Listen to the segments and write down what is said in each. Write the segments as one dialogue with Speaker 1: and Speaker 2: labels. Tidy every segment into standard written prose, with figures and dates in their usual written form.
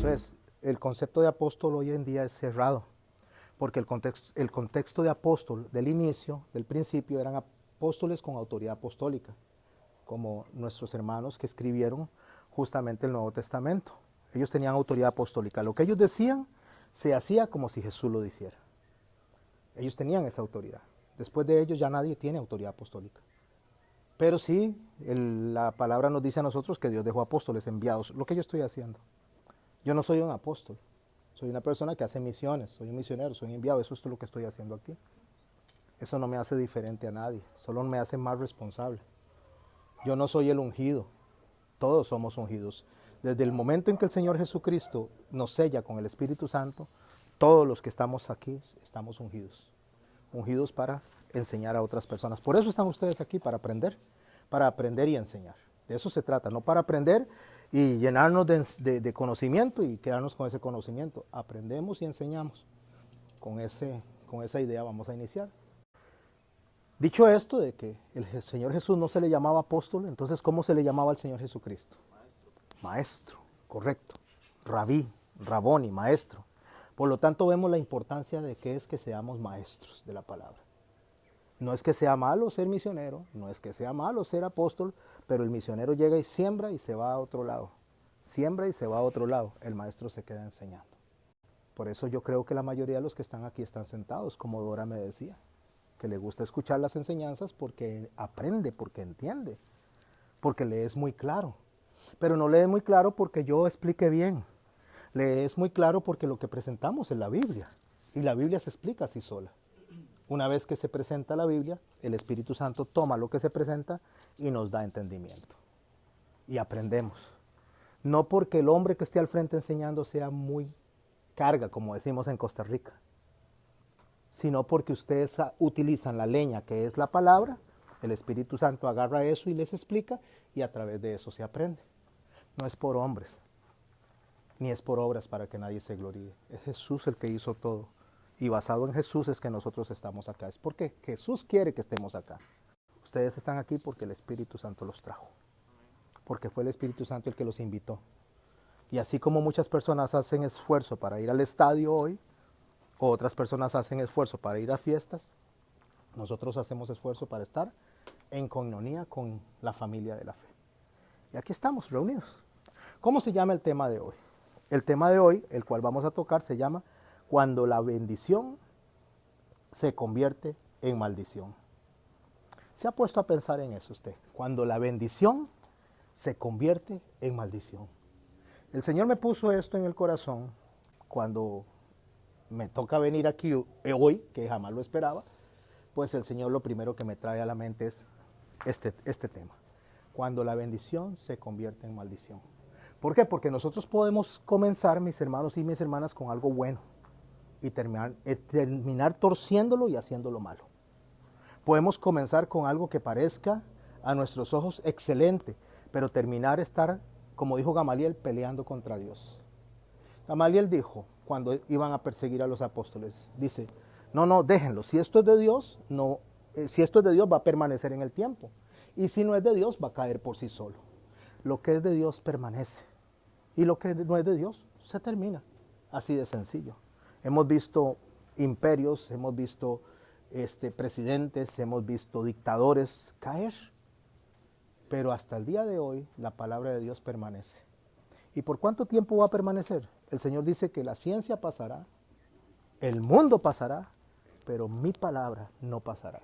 Speaker 1: Eso es. El concepto de apóstol hoy en día es cerrado, porque el contexto de apóstol del inicio, del principio, eran apóstoles con autoridad apostólica, como nuestros hermanos que escribieron justamente el Nuevo Testamento. Ellos tenían autoridad apostólica. Lo que ellos decían se hacía como si Jesús lo hiciera. Ellos tenían esa autoridad. Después de ellos ya nadie tiene autoridad apostólica. Pero sí, la palabra nos dice a nosotros que Dios dejó apóstoles enviados, lo que yo estoy haciendo. Yo no soy un apóstol, soy una persona que hace misiones, soy un misionero, soy un enviado, eso es lo que estoy haciendo aquí. Eso no me hace diferente a nadie, solo me hace más responsable. Yo no soy el ungido, todos somos ungidos. Desde el momento en que el Señor Jesucristo nos sella con el Espíritu Santo, todos los que estamos aquí estamos ungidos. Ungidos para enseñar a otras personas. Por eso están ustedes aquí, para aprender y enseñar. De eso se trata, no para aprender y llenarnos de conocimiento y quedarnos con ese conocimiento. Aprendemos y enseñamos. Con esa idea vamos a iniciar. Dicho esto de que el Señor Jesús no se le llamaba apóstol, entonces ¿cómo se le llamaba al Señor Jesucristo? Maestro, correcto. Rabí, Raboni, maestro. Por lo tanto vemos la importancia de que es que seamos maestros de la palabra. No es que sea malo ser misionero, no es que sea malo ser apóstol, pero el misionero llega y siembra y se va a otro lado. Siembra y se va a otro lado. El maestro se queda enseñando. Por eso yo creo que la mayoría de los que están aquí están sentados, como Dora me decía, que le gusta escuchar las enseñanzas porque aprende, porque entiende, porque le es muy claro. Pero no le es muy claro porque yo explique bien. Le es muy claro porque lo que presentamos es la Biblia. Y la Biblia se explica así sola. Una vez que se presenta la Biblia, el Espíritu Santo toma lo que se presenta y nos da entendimiento. Y aprendemos. No porque el hombre que esté al frente enseñando sea muy carga, como decimos en Costa Rica, sino porque ustedes utilizan la leña que es la palabra, el Espíritu Santo agarra eso y les explica y a través de eso se aprende. No es por hombres, ni es por obras para que nadie se gloríe. Es Jesús el que hizo todo. Y basado en Jesús es que nosotros estamos acá. Es porque Jesús quiere que estemos acá. Ustedes están aquí porque el Espíritu Santo los trajo. Porque fue el Espíritu Santo el que los invitó. Y así como muchas personas hacen esfuerzo para ir al estadio hoy, o otras personas hacen esfuerzo para ir a fiestas, nosotros hacemos esfuerzo para estar en coinonía con la familia de la fe. Y aquí estamos reunidos. ¿Cómo se llama el tema de hoy? El tema de hoy, el cual vamos a tocar, se llama Cuando la bendición se convierte en maldición. ¿Se ha puesto a pensar en eso usted? Cuando la bendición se convierte en maldición. El Señor me puso esto en el corazón cuando me toca venir aquí hoy, que jamás lo esperaba, pues el Señor lo primero que me trae a la mente es este tema. Cuando la bendición se convierte en maldición. ¿Por qué? Porque nosotros podemos comenzar, mis hermanos y mis hermanas, con algo bueno y terminar torciéndolo y haciéndolo malo. Podemos comenzar con algo que parezca a nuestros ojos excelente, pero estar, como dijo Gamaliel, peleando contra Dios. Gamaliel dijo, cuando iban a perseguir a los apóstoles, dice, no, déjenlo, si esto es de Dios, si esto es de Dios va a permanecer en el tiempo, y si no es de Dios va a caer por sí solo. Lo que es de Dios permanece, y lo que no es de Dios se termina, así de sencillo. Hemos visto imperios, hemos visto presidentes, hemos visto dictadores caer, pero hasta el día de hoy la palabra de Dios permanece. ¿Y por cuánto tiempo va a permanecer? El Señor dice que la ciencia pasará, el mundo pasará, pero mi palabra no pasará.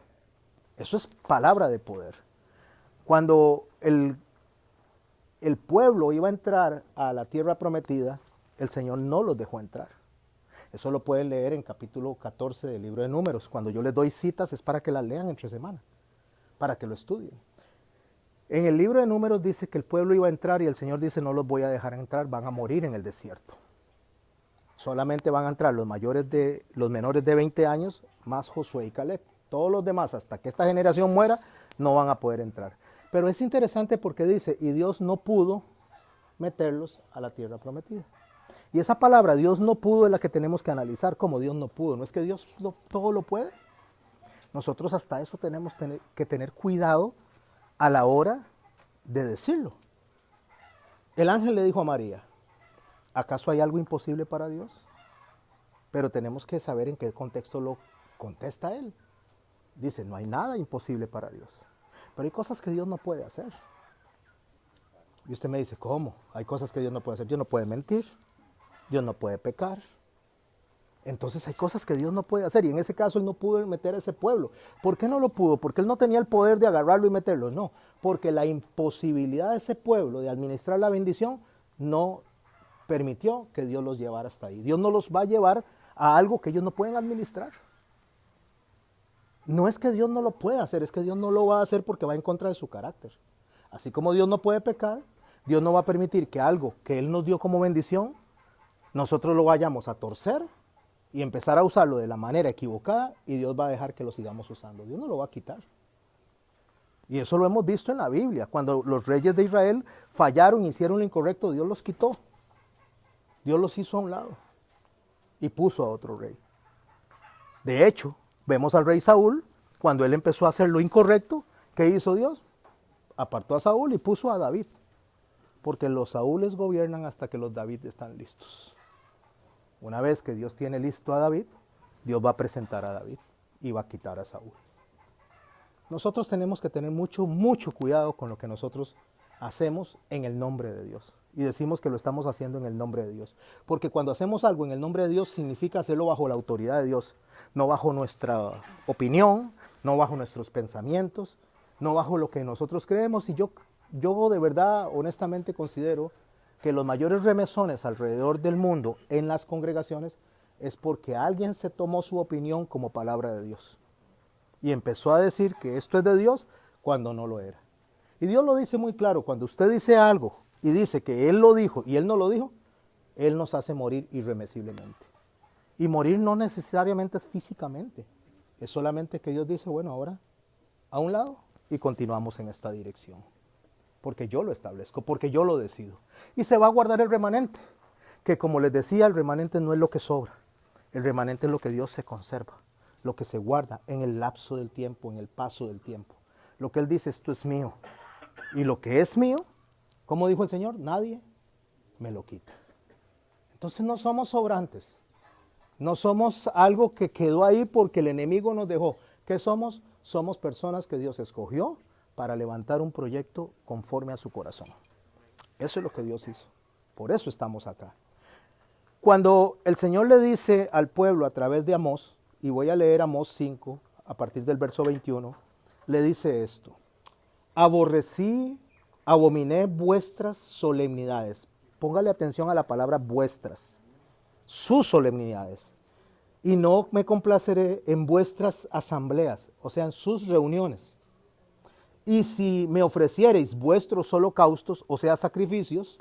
Speaker 1: Eso es palabra de poder. Cuando el pueblo iba a entrar a la tierra prometida, el Señor no los dejó entrar. Eso lo pueden leer en capítulo 14 del libro de Números. Cuando yo les doy citas es para que las lean entre semana, para que lo estudien. En el libro de Números dice que el pueblo iba a entrar y el Señor dice, no los voy a dejar entrar, van a morir en el desierto. Solamente van a entrar los menores de 20 años, más Josué y Caleb. Todos los demás, hasta que esta generación muera, no van a poder entrar. Pero es interesante porque dice, y Dios no pudo meterlos a la tierra prometida. Y esa palabra, Dios no pudo, es la que tenemos que analizar, como Dios no pudo. No es que Dios todo lo puede. Nosotros hasta eso tenemos que tener cuidado a la hora de decirlo. El ángel le dijo a María, ¿Acaso hay algo imposible para Dios? Pero tenemos que saber en qué contexto lo contesta Él. Dice, no hay nada imposible para Dios. Pero hay cosas que Dios no puede hacer. Y usted me dice, ¿cómo? Hay cosas que Dios no puede hacer. Dios no puede mentir. Dios no puede pecar. Entonces hay cosas que Dios no puede hacer. Y en ese caso Él no pudo meter a ese pueblo. ¿Por qué no lo pudo? ¿Porque Él no tenía el poder de agarrarlo y meterlo? No. Porque la imposibilidad de ese pueblo de administrar la bendición no permitió que Dios los llevara hasta ahí. Dios no los va a llevar a algo que ellos no pueden administrar. No es que Dios no lo pueda hacer, es que Dios no lo va a hacer porque va en contra de su carácter. Así como Dios no puede pecar, Dios no va a permitir que algo que Él nos dio como bendición, nosotros lo vayamos a torcer y empezar a usarlo de la manera equivocada y Dios va a dejar que lo sigamos usando. Dios no lo va a quitar. Y eso lo hemos visto en la Biblia. Cuando los reyes de Israel fallaron, hicieron lo incorrecto, Dios los quitó. Dios los hizo a un lado y puso a otro rey. De hecho, vemos al rey Saúl, cuando él empezó a hacer lo incorrecto, ¿qué hizo Dios? Apartó a Saúl y puso a David. Porque los Saúles gobiernan hasta que los David están listos. Una vez que Dios tiene listo a David, Dios va a presentar a David y va a quitar a Saúl. Nosotros tenemos que tener mucho cuidado con lo que nosotros hacemos en el nombre de Dios. Y decimos que lo estamos haciendo en el nombre de Dios. Porque cuando hacemos algo en el nombre de Dios, significa hacerlo bajo la autoridad de Dios. No bajo nuestra opinión, no bajo nuestros pensamientos, no bajo lo que nosotros creemos. Y yo de verdad, honestamente considero que los mayores remesones alrededor del mundo en las congregaciones es porque alguien se tomó su opinión como palabra de Dios. Y empezó a decir que esto es de Dios cuando no lo era. Y Dios lo dice muy claro, cuando usted dice algo y dice que Él lo dijo y Él no lo dijo, Él nos hace morir irremisiblemente. Y morir no necesariamente es físicamente, es solamente que Dios dice, bueno, ahora a un lado y continuamos en esta dirección. Porque yo lo establezco, porque yo lo decido. Y se va a guardar el remanente, que como les decía, el remanente no es lo que sobra, el remanente es lo que Dios se conserva, lo que se guarda en el lapso del tiempo, en el paso del tiempo. Lo que Él dice, esto es mío. Y lo que es mío, como dijo el Señor, nadie me lo quita. Entonces no somos sobrantes. No somos algo que quedó ahí porque el enemigo nos dejó. ¿Qué somos? Somos personas que Dios escogió para levantar un proyecto conforme a su corazón. Eso es lo que Dios hizo. Por eso estamos acá. Cuando el Señor le dice al pueblo a través de Amós, y voy a leer Amós 5, a partir del verso 21, le dice esto. Abominé vuestras solemnidades. Póngale atención a la palabra vuestras. Sus solemnidades. Y no me complaceré en vuestras asambleas, o sea, en sus reuniones. Y si me ofreciereis vuestros holocaustos, o sea, sacrificios,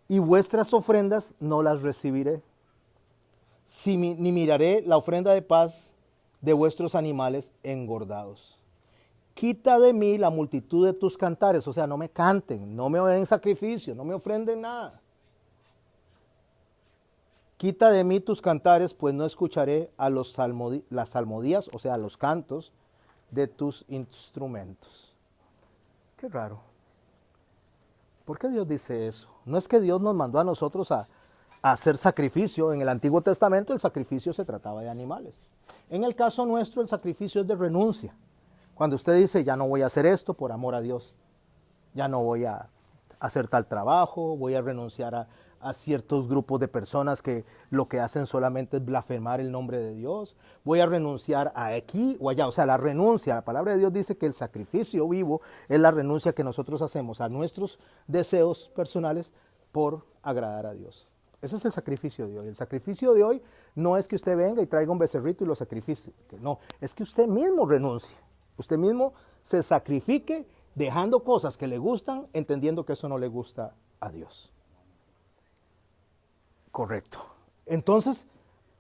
Speaker 1: y vuestras ofrendas, no las recibiré. Ni miraré la ofrenda de paz de vuestros animales engordados. Quita de mí la multitud de tus cantares, o sea, no me canten, no me den sacrificio, no me ofrenden nada. Quita de mí tus cantares, pues no escucharé a las salmodías, o sea, a los cantos de tus instrumentos. Qué raro. ¿Por qué Dios dice eso? No es que Dios nos mandó a nosotros a hacer sacrificio. En el Antiguo Testamento el sacrificio se trataba de animales. En el caso nuestro el sacrificio es de renuncia. Cuando usted dice, ya no voy a hacer esto por amor a Dios, ya no voy a hacer tal trabajo, voy a renunciar a ciertos grupos de personas que lo que hacen solamente es blasfemar el nombre de Dios, voy a renunciar a aquí o allá, o sea, la renuncia, la palabra de Dios dice que el sacrificio vivo es la renuncia que nosotros hacemos a nuestros deseos personales por agradar a Dios. Ese es el sacrificio de hoy. El sacrificio de hoy no es que usted venga y traiga un becerrito y lo sacrifique, no, es que usted mismo renuncie, usted mismo se sacrifique dejando cosas que le gustan, entendiendo que eso no le gusta a Dios. Correcto. Entonces,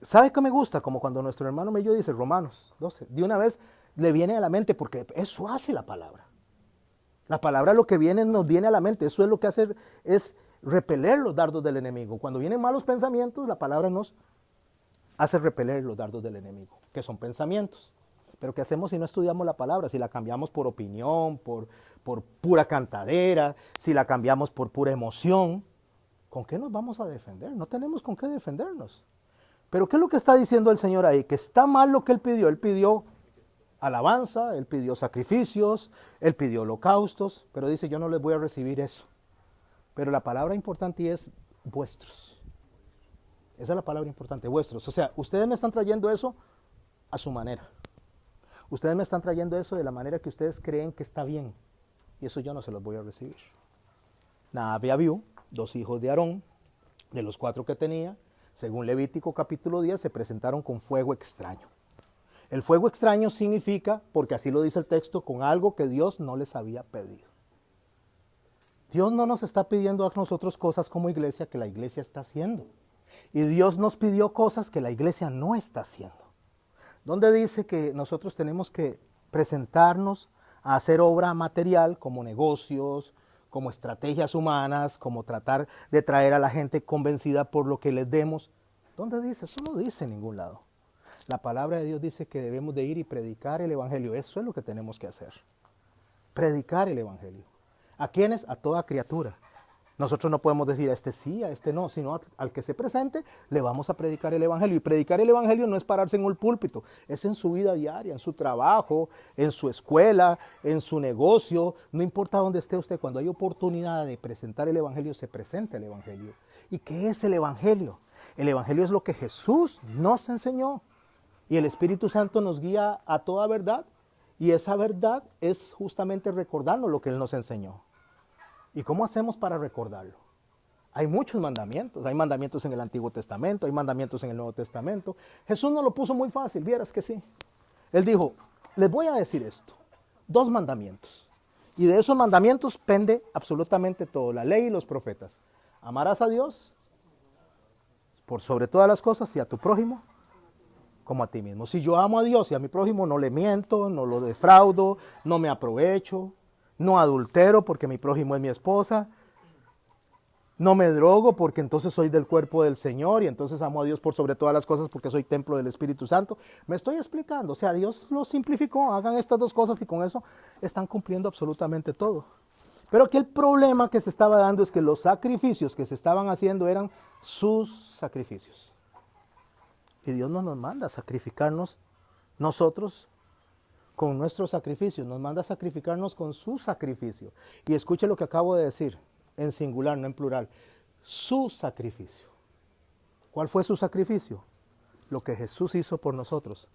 Speaker 1: ¿sabe qué me gusta? Como cuando nuestro hermano Mello dice, Romanos 12, de una vez le viene a la mente, porque eso hace la palabra. La palabra lo que viene nos viene a la mente, eso es lo que hace, es repeler los dardos del enemigo. Cuando vienen malos pensamientos, la palabra nos hace repeler los dardos del enemigo, que son pensamientos. Pero ¿qué hacemos si no estudiamos la palabra? Si la cambiamos por opinión, por pura cantadera, si la cambiamos por pura emoción. ¿con qué nos vamos a defender? No tenemos con qué defendernos. Pero ¿qué es lo que está diciendo el Señor ahí? Que está mal lo que Él pidió. Él pidió alabanza, Él pidió sacrificios, Él pidió holocaustos, pero dice, yo no les voy a recibir eso. Pero la palabra importante es vuestros. Esa es la palabra importante, vuestros. O sea, ustedes me están trayendo eso a su manera. Ustedes me están trayendo eso de la manera que ustedes creen que está bien. Y eso yo no se los voy a recibir. Nadab y Abiú, 2 hijos de Aarón, de los 4 que tenía, según Levítico capítulo 10, se presentaron con fuego extraño. El fuego extraño significa, porque así lo dice el texto, con algo que Dios no les había pedido. Dios no nos está pidiendo a nosotros cosas como iglesia que la iglesia está haciendo. Y Dios nos pidió cosas que la iglesia no está haciendo. Donde dice que nosotros tenemos que presentarnos a hacer obra material como negocios, como estrategias humanas, como tratar de traer a la gente convencida por lo que les demos. ¿Dónde dice? Eso no dice en ningún lado. La palabra de Dios dice que debemos de ir y predicar el evangelio. Eso es lo que tenemos que hacer. Predicar el evangelio. ¿A quiénes? A toda criatura. Nosotros no podemos decir a este sí, a este no, sino al que se presente le vamos a predicar el evangelio. Y predicar el evangelio no es pararse en un púlpito, es en su vida diaria, en su trabajo, en su escuela, en su negocio. No importa dónde esté usted, cuando hay oportunidad de presentar el evangelio, se presenta el evangelio. ¿Y qué es el evangelio? El evangelio es lo que Jesús nos enseñó. Y el Espíritu Santo nos guía a toda verdad. Y esa verdad es justamente recordarnos lo que Él nos enseñó. ¿Y cómo hacemos para recordarlo? Hay muchos mandamientos. Hay mandamientos en el Antiguo Testamento, hay mandamientos en el Nuevo Testamento. Jesús nos lo puso muy fácil, vieras que sí. Él dijo, les voy a decir esto, 2 mandamientos. Y de esos mandamientos pende absolutamente todo, la ley y los profetas. Amarás a Dios por sobre todas las cosas y a tu prójimo como a ti mismo. Si yo amo a Dios y a mi prójimo, no le miento, no lo defraudo, no me aprovecho, no adultero porque mi prójimo es mi esposa, no me drogo porque entonces soy del cuerpo del Señor y entonces amo a Dios por sobre todas las cosas porque soy templo del Espíritu Santo. Me estoy explicando, o sea, Dios lo simplificó, hagan estas 2 cosas y con eso están cumpliendo absolutamente todo. Pero aquí el problema que se estaba dando es que los sacrificios que se estaban haciendo eran sus sacrificios. Y Dios no nos manda a sacrificarnos nosotros con nuestros sacrificios, nos manda a sacrificarnos con su sacrificio. Y escuche lo que acabo de decir, en singular, no en plural. Su sacrificio. ¿Cuál fue su sacrificio? Lo que Jesús hizo por nosotros.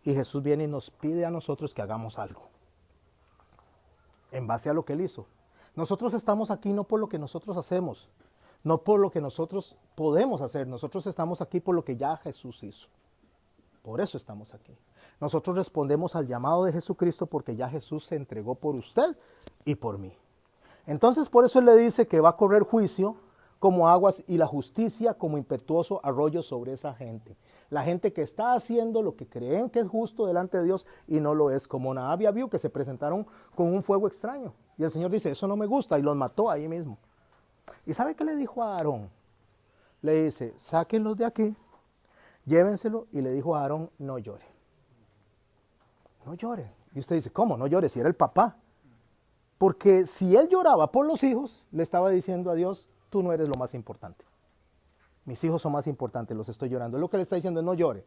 Speaker 1: Y Jesús viene y nos pide a nosotros que hagamos algo. En base a lo que Él hizo. Nosotros estamos aquí no por lo que nosotros hacemos, no por lo que nosotros podemos hacer. Nosotros estamos aquí por lo que ya Jesús hizo. Por eso estamos aquí. Nosotros respondemos al llamado de Jesucristo porque ya Jesús se entregó por usted y por mí. Entonces por eso Él le dice que va a correr juicio como aguas y la justicia como impetuoso arroyo sobre esa gente. La gente que está haciendo lo que creen que es justo delante de Dios y no lo es, como Nadab y Abiú, que se presentaron con un fuego extraño. Y el Señor dice, eso no me gusta, y los mató ahí mismo. ¿Y sabe qué le dijo a Aarón? Le dice, sáquenlos de aquí, llévenselo, y le dijo a Aarón, no llore. No llore. Y usted dice, ¿cómo? No llore, si era el papá. Porque si él lloraba por los hijos, le estaba diciendo a Dios, tú no eres lo más importante. Mis hijos son más importantes, los estoy llorando. Lo que le está diciendo es no llore.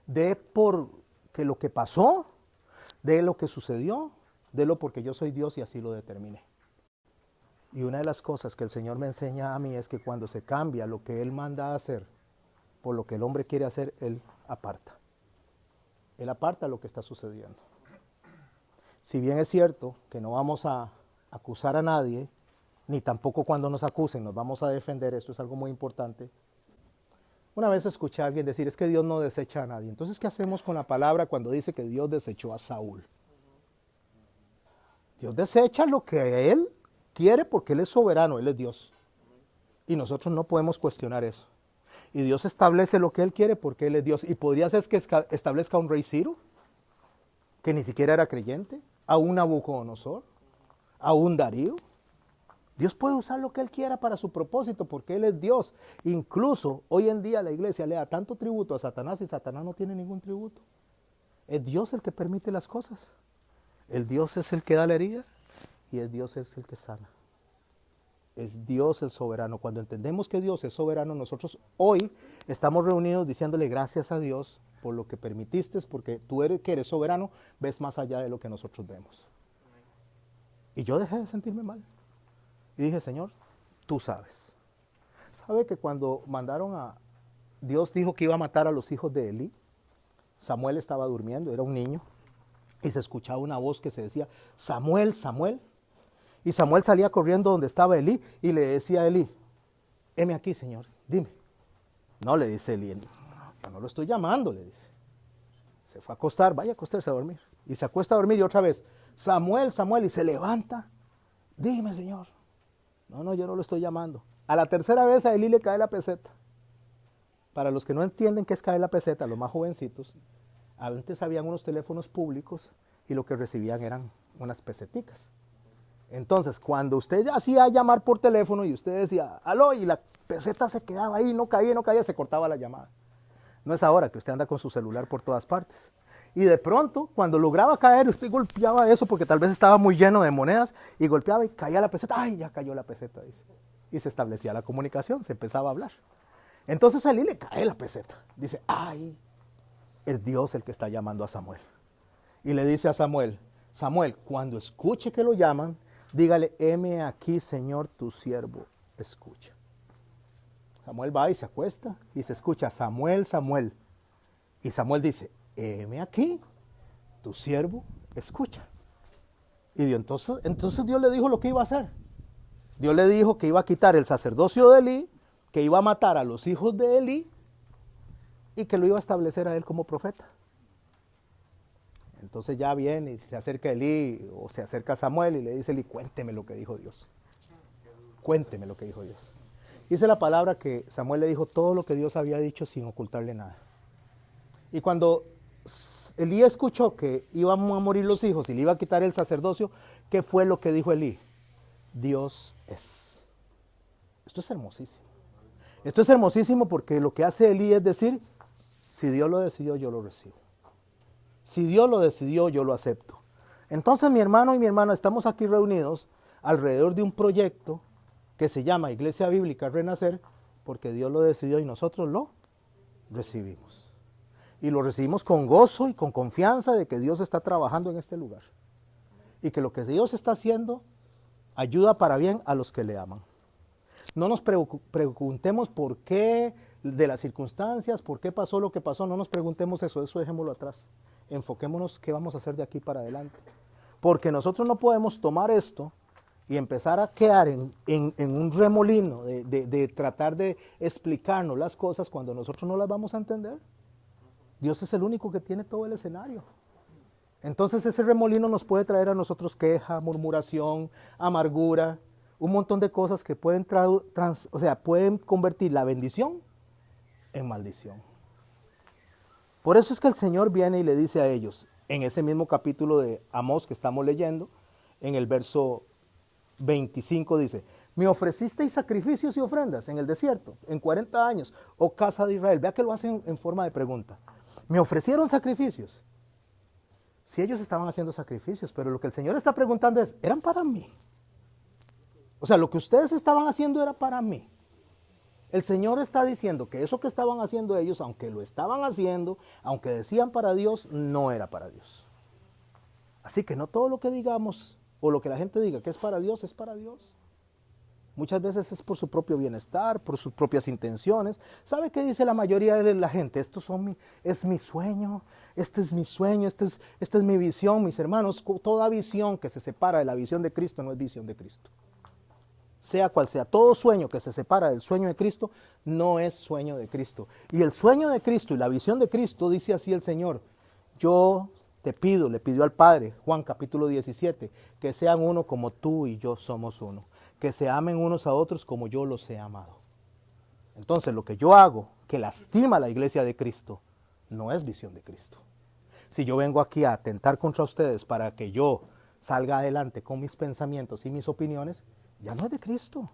Speaker 1: De por que lo que pasó, de lo que sucedió, délo porque yo soy Dios y así lo determiné. Y una de las cosas que el Señor me enseña a mí es que cuando se cambia lo que Él manda a hacer por lo que el hombre quiere hacer, Él aparta. Él aparta lo que está sucediendo. Si bien es cierto que no vamos a acusar a nadie, ni tampoco cuando nos acusen nos vamos a defender, esto es algo muy importante. Una vez escuché a alguien decir, es que Dios no desecha a nadie. Entonces, ¿qué hacemos con la palabra cuando dice que Dios desechó a Saúl? Dios desecha lo que Él quiere porque Él es soberano, Él es Dios. Y nosotros no podemos cuestionar eso. Y Dios establece lo que Él quiere porque Él es Dios. Y podría ser que establezca a un rey Ciro, que ni siquiera era creyente, a un Nabucodonosor, a un Darío. Dios puede usar lo que Él quiera para su propósito porque Él es Dios. Incluso hoy en día la iglesia le da tanto tributo a Satanás y Satanás no tiene ningún tributo. Es Dios el que permite las cosas. El Dios es el que da la herida y el Dios es el que sana. es Dios el soberano. Cuando entendemos que Dios es soberano, nosotros hoy estamos reunidos diciéndole gracias a Dios por lo que permitiste, porque tú que eres soberano, ves más allá de lo que nosotros vemos. Y yo dejé de sentirme mal. Y dije, Señor, tú sabes. ¿Sabe que cuando Dios dijo que iba a matar a los hijos de Elí? Samuel estaba durmiendo, era un niño, y se escuchaba una voz que se decía, Samuel, Samuel. Y Samuel salía corriendo donde estaba Elí y le decía a Elí, heme aquí, Señor, dime. No, le dice Elí, yo no lo estoy llamando, le dice. Se fue a acostar, vaya a acostarse a dormir. Y se acuesta a dormir y otra vez, Samuel, Samuel, y se levanta. Dime, Señor. No, yo no lo estoy llamando. A la tercera vez a Elí le cae la peseta. Para los que no entienden qué es caer la peseta, los más jovencitos, antes habían unos teléfonos públicos y lo que recibían eran unas peseticas. Entonces, cuando usted hacía llamar por teléfono y usted decía, aló, y la peseta se quedaba ahí, no caía, se cortaba la llamada. No es ahora que usted anda con su celular por todas partes. Y de pronto, cuando lograba caer, usted golpeaba eso porque tal vez estaba muy lleno de monedas y golpeaba y caía la peseta. ¡Ay, ya cayó la peseta! Dice. Y se establecía la comunicación, se empezaba a hablar. Entonces a Elí le cae la peseta. Dice, ¡ay! Es Dios el que está llamando a Samuel. Y le dice a Samuel, Samuel, cuando escuche que lo llaman, dígale, heme aquí, Señor, tu siervo, escucha. Samuel va y se acuesta y se escucha, Samuel, Samuel. Y Samuel dice, heme aquí, tu siervo, escucha. Y entonces Dios le dijo lo que iba a hacer. Dios le dijo que iba a quitar el sacerdocio de Elí, que iba a matar a los hijos de Elí y que lo iba a establecer a él como profeta. Entonces ya viene y se acerca Elí o se acerca Samuel y le dice Elí, cuénteme lo que dijo Dios. Cuénteme lo que dijo Dios. Dice la palabra que Samuel le dijo todo lo que Dios había dicho sin ocultarle nada. Y cuando Elí escuchó que iban a morir los hijos y le iba a quitar el sacerdocio, ¿qué fue lo que dijo Elí? Dios es. Esto es hermosísimo. Esto es hermosísimo porque lo que hace Elí es decir, si Dios lo decidió, yo lo recibo. Si Dios lo decidió, yo lo acepto. Entonces mi hermano y mi hermana estamos aquí reunidos alrededor de un proyecto que se llama Iglesia Bíblica Renacer, porque Dios lo decidió y nosotros lo recibimos. Y lo recibimos con gozo y con confianza de que Dios está trabajando en este lugar. Y que lo que Dios está haciendo ayuda para bien a los que le aman. No nos preguntemos por qué de las circunstancias, por qué pasó lo que pasó, no nos preguntemos eso dejémoslo atrás. Enfoquémonos qué vamos a hacer de aquí para adelante. Porque nosotros no podemos tomar esto y empezar a quedar en un remolino de tratar de explicarnos las cosas cuando nosotros no las vamos a entender. Dios es el único que tiene todo el escenario. Entonces ese remolino nos puede traer a nosotros queja, murmuración, amargura, un montón de cosas que pueden convertir la bendición en maldición. Por eso es que el Señor viene y le dice a ellos, en ese mismo capítulo de Amós que estamos leyendo, en el verso 25 dice, me ofrecisteis sacrificios y ofrendas en el desierto, en 40 años, oh casa de Israel. Vea que lo hacen en forma de pregunta. Me ofrecieron sacrificios. Sí, ellos estaban haciendo sacrificios, pero lo que el Señor está preguntando es, ¿eran para mí? O sea, lo que ustedes estaban haciendo era para mí. El Señor está diciendo que eso que estaban haciendo ellos, aunque lo estaban haciendo, aunque decían para Dios, no era para Dios. Así que no todo lo que digamos o lo que la gente diga que es para Dios, es para Dios. Muchas veces es por su propio bienestar, por sus propias intenciones. ¿Sabe qué dice la mayoría de la gente? Es mi sueño, este es mi sueño, esta es mi visión, mis hermanos. Toda visión que se separa de la visión de Cristo no es visión de Cristo. Sea cual sea, todo sueño que se separa del sueño de Cristo no es sueño de Cristo. Y el sueño de Cristo y la visión de Cristo, dice así el Señor, yo te pido, le pidió al Padre, Juan capítulo 17, que sean uno como tú y yo somos uno, que se amen unos a otros como yo los he amado. Entonces lo que yo hago, que lastima a la iglesia de Cristo, no es visión de Cristo. Si yo vengo aquí a atentar contra ustedes para que yo salga adelante con mis pensamientos y mis opiniones, ya no es de Cristo,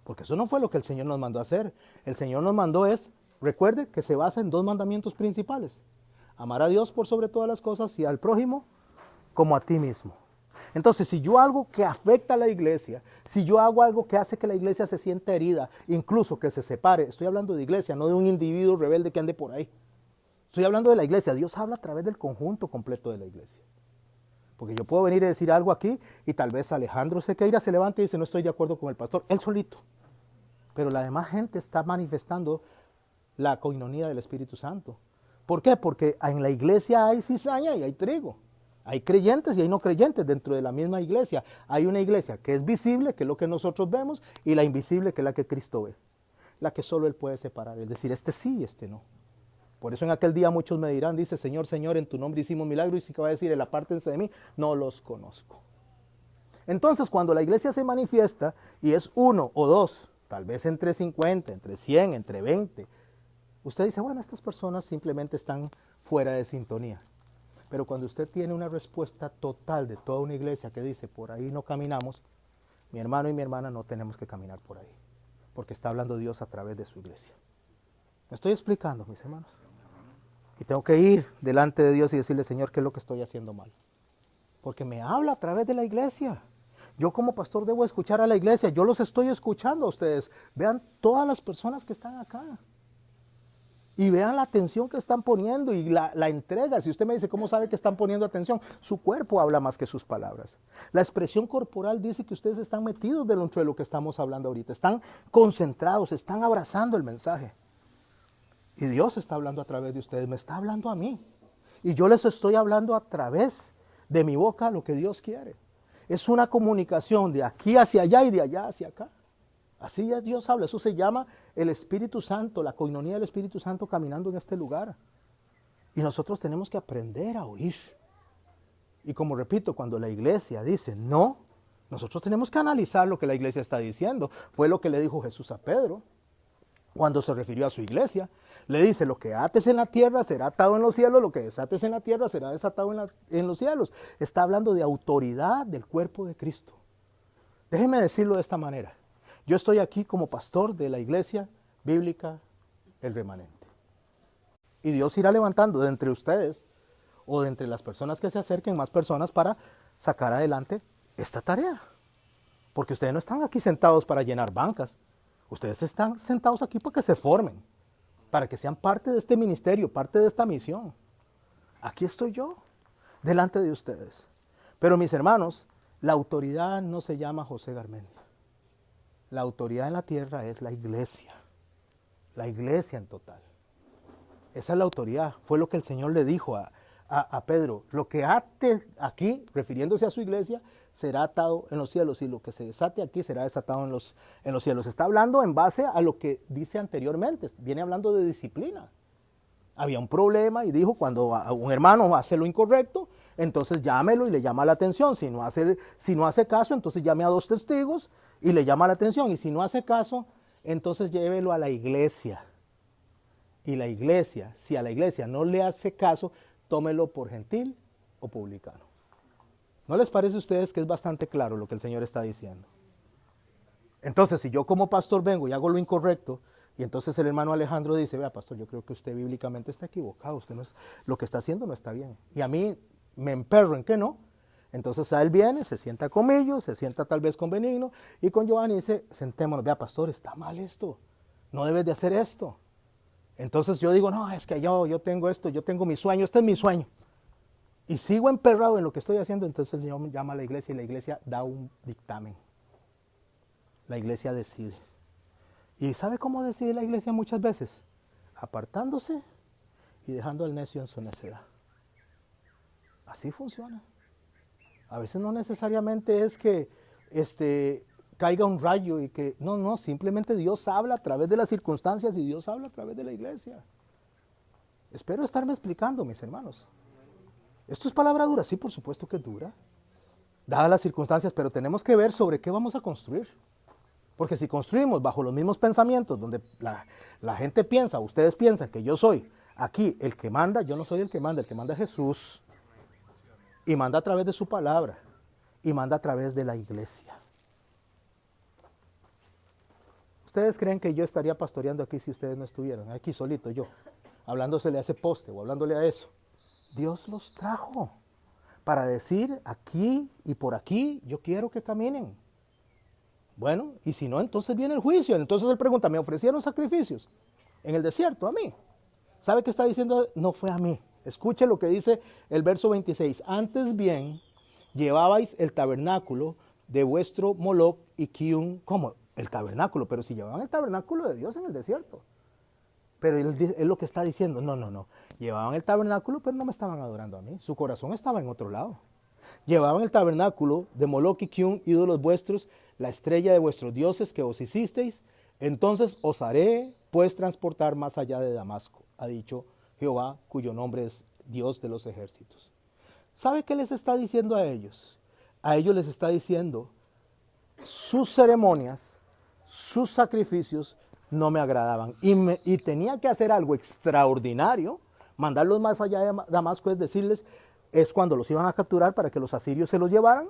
Speaker 1: porque eso no fue lo que el Señor nos mandó a hacer. El Señor nos mandó recuerde que se basa en 2 mandamientos principales. Amar a Dios por sobre todas las cosas y al prójimo como a ti mismo. Entonces, si yo hago que afecta a la iglesia, si yo hago algo que hace que la iglesia se sienta herida, incluso que se separe, estoy hablando de iglesia, no de un individuo rebelde que ande por ahí. Estoy hablando de la iglesia. Dios habla a través del conjunto completo de la iglesia. Porque yo puedo venir y decir algo aquí y tal vez Alejandro Sequeira se levante y dice, no estoy de acuerdo con el pastor, él solito. Pero la demás gente está manifestando la coinonía del Espíritu Santo. ¿Por qué? Porque en la iglesia hay cizaña y hay trigo. Hay creyentes y hay no creyentes dentro de la misma iglesia. Hay una iglesia que es visible, que es lo que nosotros vemos, y la invisible, que es la que Cristo ve. La que solo Él puede separar. Es decir, este sí y este no. Por eso en aquel día muchos me dirán, dice, Señor, Señor, en tu nombre hicimos milagros, y si que va a decir, el apártense de mí, no los conozco. Entonces, cuando la iglesia se manifiesta, y es uno o dos, tal vez entre 50, entre 100, entre 20, usted dice, bueno, estas personas simplemente están fuera de sintonía. Pero cuando usted tiene una respuesta total de toda una iglesia que dice, por ahí no caminamos, mi hermano y mi hermana no tenemos que caminar por ahí, porque está hablando Dios a través de su iglesia. ¿Me estoy explicando, mis hermanos? Y tengo que ir delante de Dios y decirle, Señor, ¿qué es lo que estoy haciendo mal? Porque me habla a través de la iglesia. Yo como pastor debo escuchar a la iglesia. Yo los estoy escuchando a ustedes. Vean todas las personas que están acá. Y vean la atención que están poniendo y la entrega. Si usted me dice, ¿cómo sabe que están poniendo atención? Su cuerpo habla más que sus palabras. La expresión corporal dice que ustedes están metidos dentro de lo que estamos hablando ahorita. Están concentrados, están abrazando el mensaje. Y Dios está hablando a través de ustedes, me está hablando a mí. Y yo les estoy hablando a través de mi boca lo que Dios quiere. Es una comunicación de aquí hacia allá y de allá hacia acá. Así es, Dios habla. Eso se llama el Espíritu Santo, la coinonía del Espíritu Santo caminando en este lugar. Y nosotros tenemos que aprender a oír. Y como repito, cuando la iglesia dice no, nosotros tenemos que analizar lo que la iglesia está diciendo. Fue lo que le dijo Jesús a Pedro cuando se refirió a su iglesia. Le dice, lo que ates en la tierra será atado en los cielos, lo que desates en la tierra será desatado en los cielos. Está hablando de autoridad del cuerpo de Cristo. Déjenme decirlo de esta manera. Yo estoy aquí como pastor de la iglesia bíblica El Remanente. Y Dios irá levantando de entre ustedes o de entre las personas que se acerquen más personas para sacar adelante esta tarea. Porque ustedes no están aquí sentados para llenar bancas. Ustedes están sentados aquí para que se formen, para que sean parte de este ministerio, parte de esta misión. Aquí estoy yo, delante de ustedes. Pero mis hermanos, la autoridad no se llama José Garmendia. La autoridad en la tierra es la iglesia en total. Esa es la autoridad. Fue lo que el Señor le dijo a Pedro. Lo que ate aquí, refiriéndose a su iglesia, será atado en los cielos, y lo que se desate aquí será desatado en los cielos. Está hablando en base a lo que dice anteriormente. Viene hablando de disciplina. Había un problema y dijo, cuando un hermano hace lo incorrecto, entonces llámelo y le llama la atención. Si no hace caso, entonces llame a 2 testigos y le llama la atención. Y si no hace caso, entonces llévelo a la iglesia. Y la iglesia, si a la iglesia no le hace caso, tómelo por gentil o publicano. ¿No les parece a ustedes que es bastante claro lo que el Señor está diciendo? Entonces, si yo como pastor vengo y hago lo incorrecto, y entonces el hermano Alejandro dice, vea, pastor, yo creo que usted bíblicamente está equivocado, usted no es, lo que está haciendo no está bien. Y a mí me emperro en que no. Entonces a él viene, se sienta conmigo, se sienta tal vez con Benigno y con Giovanni y dice, sentémonos, vea, pastor, está mal esto, no debes de hacer esto. Entonces yo digo, no, es que yo tengo esto, yo tengo mi sueño, este es mi sueño. Y sigo emperrado en lo que estoy haciendo, entonces el Señor me llama a la iglesia y la iglesia da un dictamen. La iglesia decide. ¿Y sabe cómo decide la iglesia muchas veces? Apartándose y dejando al necio en su necedad. Así funciona. A veces no necesariamente es que caiga un rayo y que... No, simplemente Dios habla a través de las circunstancias y Dios habla a través de la iglesia. Espero estarme explicando, mis hermanos. ¿Esto es palabra dura? Sí, por supuesto que es dura, dadas las circunstancias, pero tenemos que ver sobre qué vamos a construir. Porque si construimos bajo los mismos pensamientos, donde la gente piensa, ustedes piensan que yo soy aquí el que manda, yo no soy el que manda es Jesús. Y manda a través de su palabra, y manda a través de la iglesia. ¿Ustedes creen que yo estaría pastoreando aquí si ustedes no estuvieran? Aquí solito yo, hablándosele a ese poste o hablándole a eso. Dios los trajo para decir aquí y por aquí, yo quiero que caminen. Bueno, y si no, entonces viene el juicio. Entonces él pregunta, ¿me ofrecieron sacrificios en el desierto a mí? ¿Sabe qué está diciendo? No fue a mí. Escuche lo que dice el verso 26. Antes bien, llevabais el tabernáculo de vuestro Moloc y Kiun. ¿Cómo? El tabernáculo, pero si llevaban el tabernáculo de Dios en el desierto. Pero él lo que está diciendo, no. Llevaban el tabernáculo, pero no me estaban adorando a mí. Su corazón estaba en otro lado. Llevaban el tabernáculo de Moloc y Kiun, ídolos vuestros, la estrella de vuestros dioses que os hicisteis. Entonces os haré pues transportar más allá de Damasco, ha dicho Jehová, cuyo nombre es Dios de los ejércitos. ¿Sabe qué les está diciendo a ellos? A ellos les está diciendo, sus ceremonias, sus sacrificios no me agradaban. Y tenía que hacer algo extraordinario, mandarlos más allá de Damasco, es decirles, es cuando los iban a capturar para que los asirios se los llevaran,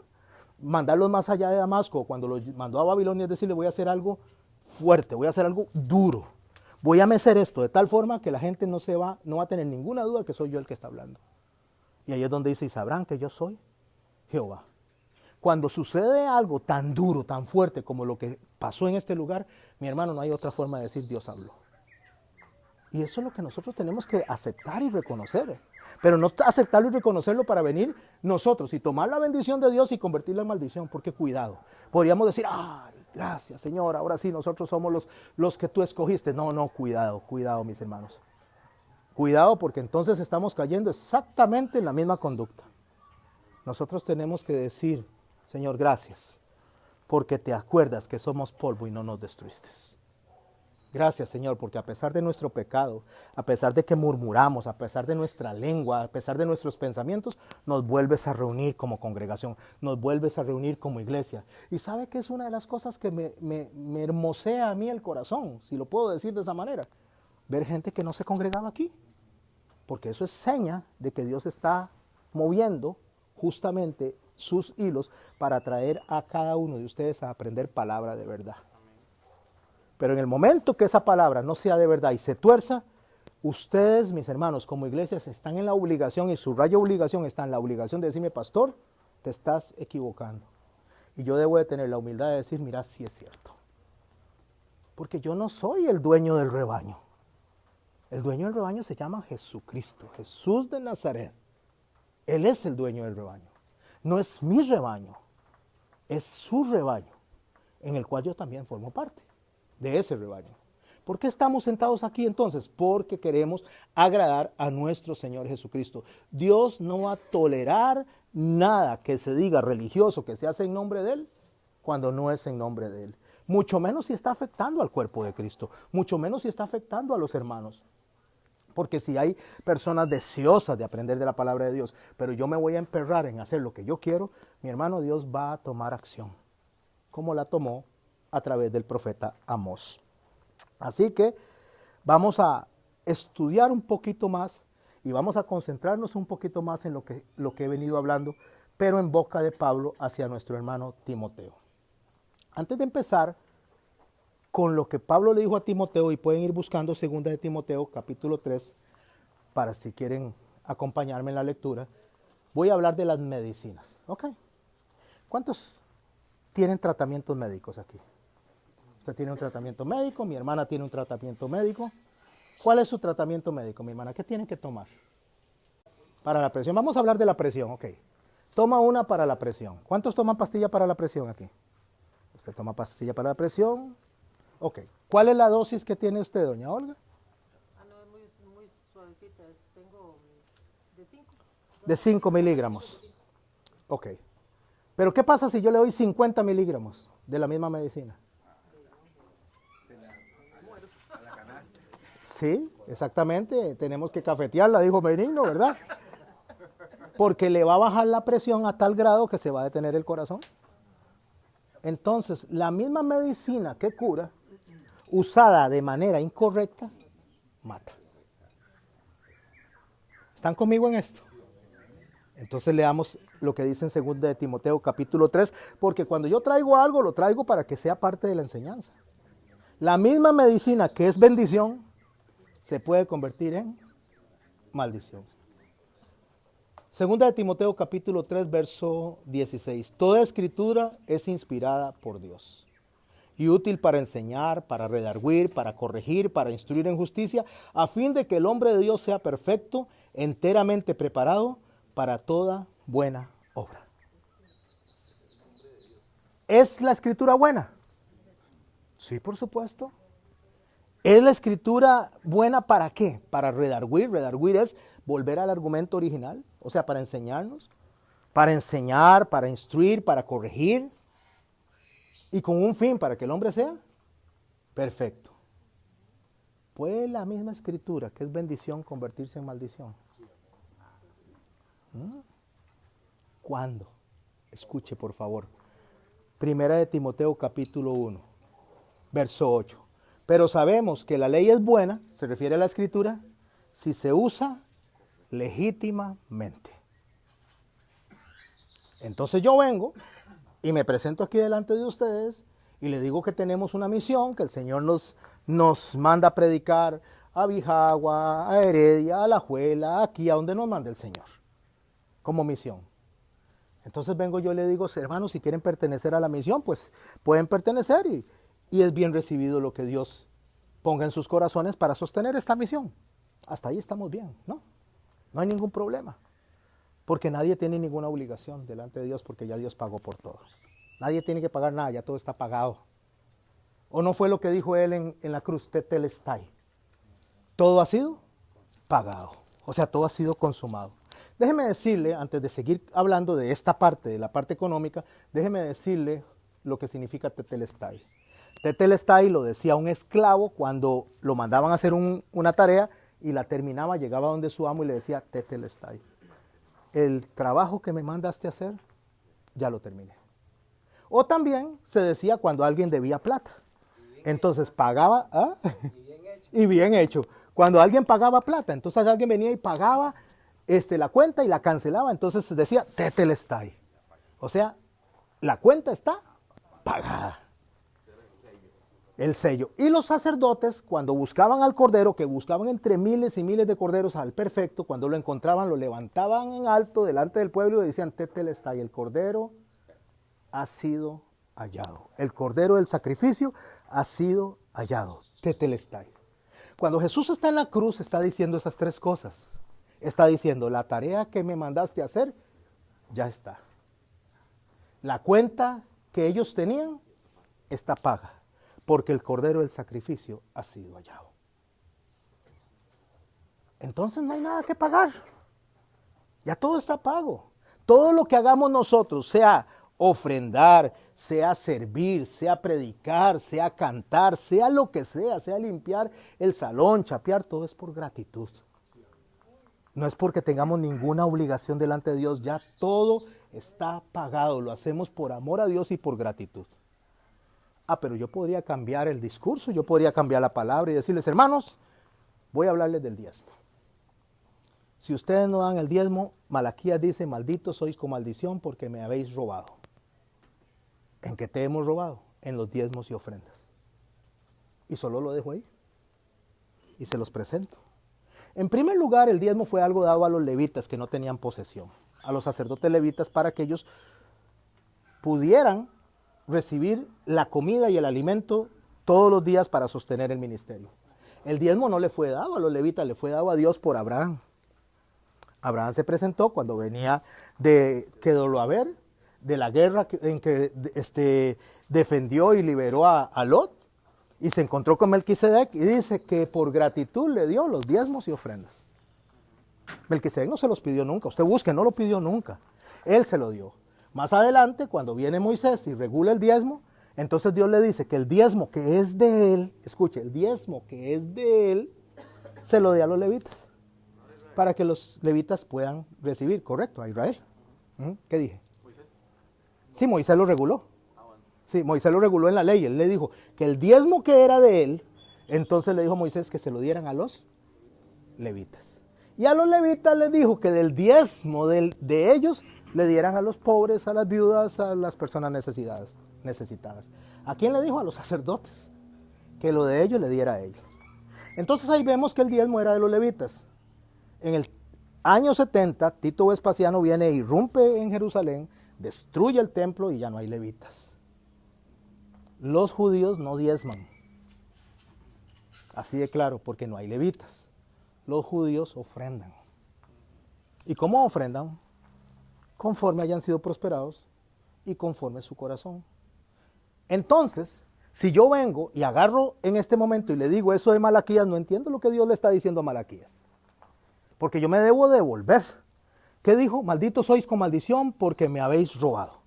Speaker 1: mandarlos más allá de Damasco, cuando los mandó a Babilonia, es decirle, voy a hacer algo fuerte, voy a hacer algo duro, voy a mecer esto de tal forma que la gente no va a tener ninguna duda que soy yo el que está hablando. Y ahí es donde dice, y sabrán que yo soy Jehová. Cuando sucede algo tan duro, tan fuerte como lo que pasó en este lugar, mi hermano, no hay otra forma de decir Dios habló. Y eso es lo que nosotros tenemos que aceptar y reconocer. Pero no aceptarlo y reconocerlo para venir nosotros y tomar la bendición de Dios y convertirla en maldición, porque cuidado. Podríamos decir, ay, gracias Señor, ahora sí nosotros somos los que tú escogiste. No, cuidado mis hermanos. Cuidado, porque entonces estamos cayendo exactamente en la misma conducta. Nosotros tenemos que decir, Señor, gracias, porque te acuerdas que somos polvo y no nos destruiste. Gracias, Señor, porque a pesar de nuestro pecado, a pesar de que murmuramos, a pesar de nuestra lengua, a pesar de nuestros pensamientos, nos vuelves a reunir como congregación, nos vuelves a reunir como iglesia. Y sabe que es una de las cosas que me hermosea a mí el corazón, si lo puedo decir de esa manera, ver gente que no se congregaba aquí, porque eso es seña de que Dios está moviendo justamente sus hilos para traer a cada uno de ustedes a aprender palabra de verdad. Pero en el momento que esa palabra no sea de verdad y se tuerza, ustedes, mis hermanos, como iglesias, están en la obligación, y su rayo obligación está en la obligación de decirme, pastor, te estás equivocando. Y yo debo de tener la humildad de decir, mira, sí es cierto. Porque yo no soy el dueño del rebaño. El dueño del rebaño se llama Jesucristo, Jesús de Nazaret. Él es el dueño del rebaño. No es mi rebaño, es su rebaño, en el cual yo también formo parte de ese rebaño. ¿Por qué estamos sentados aquí entonces? Porque queremos agradar a nuestro Señor Jesucristo. Dios no va a tolerar nada que se diga religioso, que se hace en nombre de Él, cuando no es en nombre de Él. Mucho menos si está afectando al cuerpo de Cristo, mucho menos si está afectando a los hermanos. Porque si hay personas deseosas de aprender de la palabra de Dios, pero yo me voy a emperrar en hacer lo que yo quiero, mi hermano, Dios va a tomar acción, como la tomó a través del profeta Amós. Así que vamos a estudiar un poquito más y vamos a concentrarnos un poquito más en lo que he venido hablando, pero en boca de Pablo hacia nuestro hermano Timoteo. Antes de empezar con lo que Pablo le dijo a Timoteo, y pueden ir buscando 2 de Timoteo capítulo 3, para si quieren acompañarme en la lectura, voy a hablar de las medicinas. ¿Ok? ¿Cuántos tienen tratamientos médicos aquí? Usted tiene un tratamiento médico, mi hermana tiene un tratamiento médico. ¿Cuál es su tratamiento médico, mi hermana? ¿Qué tiene que tomar? Para la presión. Vamos a hablar de la presión, ok. Toma una para la presión. ¿Cuántos toman pastilla para la presión aquí? Usted toma pastilla para la presión. Ok. ¿Cuál es la dosis que tiene usted, doña Olga?
Speaker 2: No, es muy suavecita. Tengo de 5.
Speaker 1: De 5 miligramos. Ok. Pero ¿qué pasa si yo le doy 50 miligramos de la misma medicina? Sí, exactamente. Tenemos que cafetearla, dijo Benigno, ¿verdad? Porque le va a bajar la presión a tal grado que se va a detener el corazón. Entonces, la misma medicina que cura, usada de manera incorrecta, mata. ¿Están conmigo en esto? Entonces leamos lo que dice en 2 de Timoteo capítulo 3, porque cuando yo traigo algo, lo traigo para que sea parte de la enseñanza. La misma medicina que es bendición, se puede convertir en maldición. Segunda de Timoteo capítulo 3, verso 16. Toda escritura es inspirada por Dios y útil para enseñar, para redarguir, para corregir, para instruir en justicia, a fin de que el hombre de Dios sea perfecto, enteramente preparado para toda buena obra. ¿Es la escritura buena? Sí, por supuesto. ¿Es la escritura buena para qué? Para redarguir. Redarguir es volver al argumento original, o sea, para enseñarnos, para enseñar, para instruir, para corregir, y con un fin, para que el hombre sea perfecto. ¿Puede la misma escritura, que es bendición, convertirse en maldición? ¿Cuándo? Escuche, por favor. Primera de Timoteo capítulo 1, verso 8. Pero sabemos que la ley es buena, se refiere a la escritura, si se usa legítimamente. Entonces yo vengo y me presento aquí delante de ustedes y le digo que tenemos una misión, que el Señor nos manda a predicar a Bijagua, a Heredia, a Alajuela, aquí a donde nos manda el Señor, como misión. Entonces vengo yo y le digo, hermanos, si quieren pertenecer a la misión, pues pueden pertenecer y es bien recibido lo que Dios ponga en sus corazones para sostener esta misión. Hasta ahí estamos bien, ¿no? No hay ningún problema. Porque nadie tiene ninguna obligación delante de Dios porque ya Dios pagó por todo. Nadie tiene que pagar nada, ya todo está pagado. ¿O no fue lo que dijo él en la cruz? Tetelestai. Todo ha sido pagado. O sea, todo ha sido consumado. Déjeme decirle, antes de seguir hablando de esta parte, de la parte económica, déjeme decirle lo que significa tetelestai. Tetelestai lo decía un esclavo cuando lo mandaban a hacer una tarea y la terminaba, llegaba donde su amo y le decía tetelestai. El trabajo que me mandaste a hacer, ya lo terminé. O también se decía cuando alguien debía plata. Entonces pagaba, ¿ah? Y bien hecho. Cuando alguien pagaba plata, entonces alguien venía y pagaba la cuenta y la cancelaba, entonces se decía tetelestai. O sea, la cuenta está pagada. El sello. Y los sacerdotes, cuando buscaban al cordero, que buscaban entre miles y miles de corderos al perfecto, cuando lo encontraban, lo levantaban en alto delante del pueblo y decían, tetelestai, el cordero ha sido hallado. El cordero del sacrificio ha sido hallado. Tetelestai. Cuando Jesús está en la cruz, está diciendo esas tres cosas. Está diciendo, la tarea que me mandaste a hacer, ya está. La cuenta que ellos tenían, está paga. Porque el cordero del sacrificio ha sido hallado. Entonces no hay nada que pagar. Ya todo está pago. Todo lo que hagamos nosotros, sea ofrendar, sea servir, sea predicar, sea cantar, sea lo que sea limpiar el salón, chapear, todo es por gratitud. No es porque tengamos ninguna obligación delante de Dios, ya todo está pagado. Lo hacemos por amor a Dios y por gratitud. Pero yo podría cambiar el discurso, yo podría cambiar la palabra y decirles, hermanos, voy a hablarles del diezmo. Si ustedes no dan el diezmo, Malaquías dice, malditos sois con maldición porque me habéis robado. ¿En qué te hemos robado? En los diezmos y ofrendas. Y solo lo dejo ahí. Y se los presento. En primer lugar, el diezmo fue algo dado a los levitas que no tenían posesión. A los sacerdotes levitas para que ellos pudieran recibir la comida y el alimento todos los días para sostener el ministerio. El diezmo no le fue dado a los levitas, le fue dado a Dios por Abraham. Abraham se presentó cuando venía de Kedorlaomer, de la guerra en que defendió y liberó a Lot, y se encontró con Melquisedec y dice que por gratitud le dio los diezmos y ofrendas. Melquisedec no se los pidió nunca, usted busque, no lo pidió nunca, él se lo dio. Más adelante, cuando viene Moisés y regula el diezmo, entonces Dios le dice que el diezmo que es de él, escuche, el diezmo que es de él, se lo dé a los levitas, para que los levitas puedan recibir, correcto, a Israel. ¿Qué dije? Sí, Moisés lo reguló. Sí, Moisés lo reguló en la ley, él le dijo que el diezmo que era de él, entonces le dijo a Moisés que se lo dieran a los levitas. Y a los levitas les dijo que del diezmo de ellos, le dieran a los pobres, a las viudas, a las personas necesitadas. ¿A quién le dijo? A los sacerdotes. Que lo de ellos le diera a ellos. Entonces ahí vemos que el diezmo era de los levitas. año 70, Tito Vespasiano viene e irrumpe en Jerusalén, destruye el templo y ya no hay levitas. Los judíos no diezman. Así de claro, porque no hay levitas. Los judíos ofrendan. ¿Y cómo ofrendan? Conforme hayan sido prosperados y conforme su corazón. Entonces, si yo vengo y agarro en este momento y le digo eso de Malaquías, no entiendo lo que Dios le está diciendo a Malaquías. Porque yo me debo devolver. ¿Qué dijo? Malditos sois con maldición porque me habéis robado.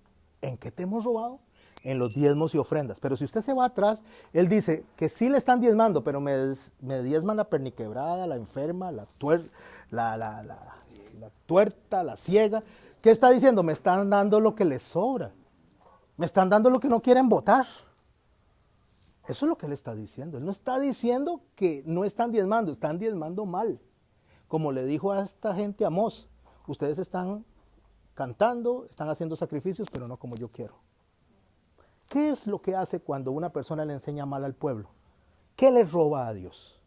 Speaker 1: ¿En qué te hemos robado? En los diezmos y ofrendas. Pero si usted se va atrás, él dice que sí le están diezmando, pero me diezman la perniquebrada, la enferma, la tuerta, la ciega. ¿Qué está diciendo? Me están dando lo que les sobra. Me están dando lo que no quieren votar. Eso es lo que él está diciendo. Él no está diciendo que no están diezmando mal. Como le dijo a esta gente Amós, ustedes están cantando, están haciendo sacrificios, pero no como yo quiero. ¿Qué es lo que hace cuando una persona le enseña mal al pueblo? ¿Qué le roba a Dios?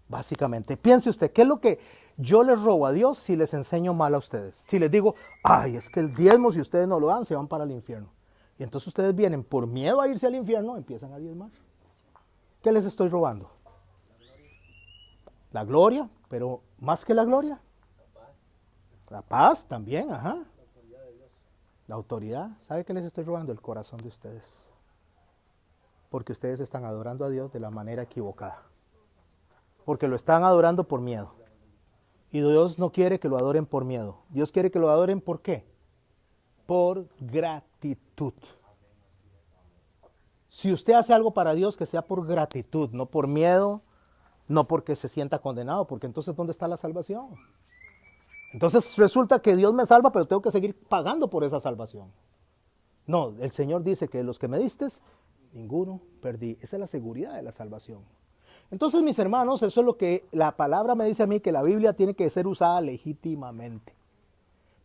Speaker 1: Básicamente, piense usted, ¿qué es lo que yo les robo a Dios si les enseño mal a ustedes? Si les digo, ay, es que el diezmo, si ustedes no lo dan, se van para el infierno. Y entonces ustedes vienen por miedo a irse al infierno, empiezan a diezmar. ¿Qué les estoy robando? La gloria, pero más que la gloria. La paz también, ajá. La autoridad. ¿Sabe qué les estoy robando? El corazón de ustedes. Porque ustedes están adorando a Dios de la manera equivocada. Porque lo están adorando por miedo. Y Dios no quiere que lo adoren por miedo. Dios quiere que lo adoren ¿por qué? Por gratitud. Si usted hace algo para Dios, que sea por gratitud, no por miedo, no porque se sienta condenado, porque entonces ¿dónde está la salvación? Entonces resulta que Dios me salva, pero tengo que seguir pagando por esa salvación. No, el Señor dice que los que me distes, ninguno perdí. Esa es la seguridad de la salvación. Entonces, mis hermanos, eso es lo que la palabra me dice a mí, que la Biblia tiene que ser usada legítimamente.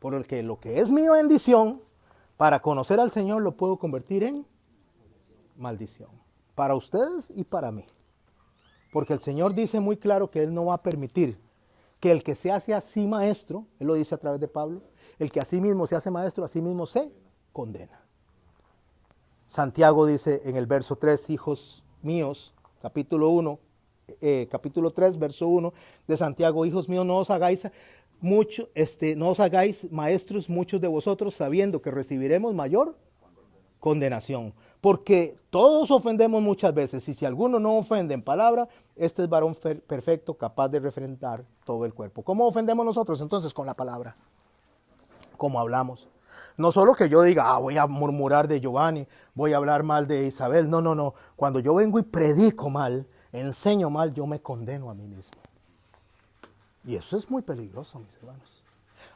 Speaker 1: Porque lo que es mi bendición, para conocer al Señor lo puedo convertir en maldición. Para ustedes y para mí. Porque el Señor dice muy claro que Él no va a permitir que el que se hace a sí maestro, Él lo dice a través de Pablo, el que a sí mismo se hace maestro, a sí mismo se condena. Santiago dice en el verso 3, hijos míos, capítulo 3, verso 1 de Santiago, hijos míos, no os hagáis maestros muchos de vosotros, sabiendo que recibiremos mayor condenación. Porque todos ofendemos muchas veces, y si alguno no ofende en palabra, este es varón perfecto, capaz de refrentar todo el cuerpo. ¿Cómo ofendemos nosotros? Entonces, con la palabra, como hablamos. No solo que yo diga, voy a murmurar de Giovanni, voy a hablar mal de Isabel. No. Cuando yo vengo y predico mal, enseño mal, yo me condeno a mí mismo. Y eso es muy peligroso, mis hermanos.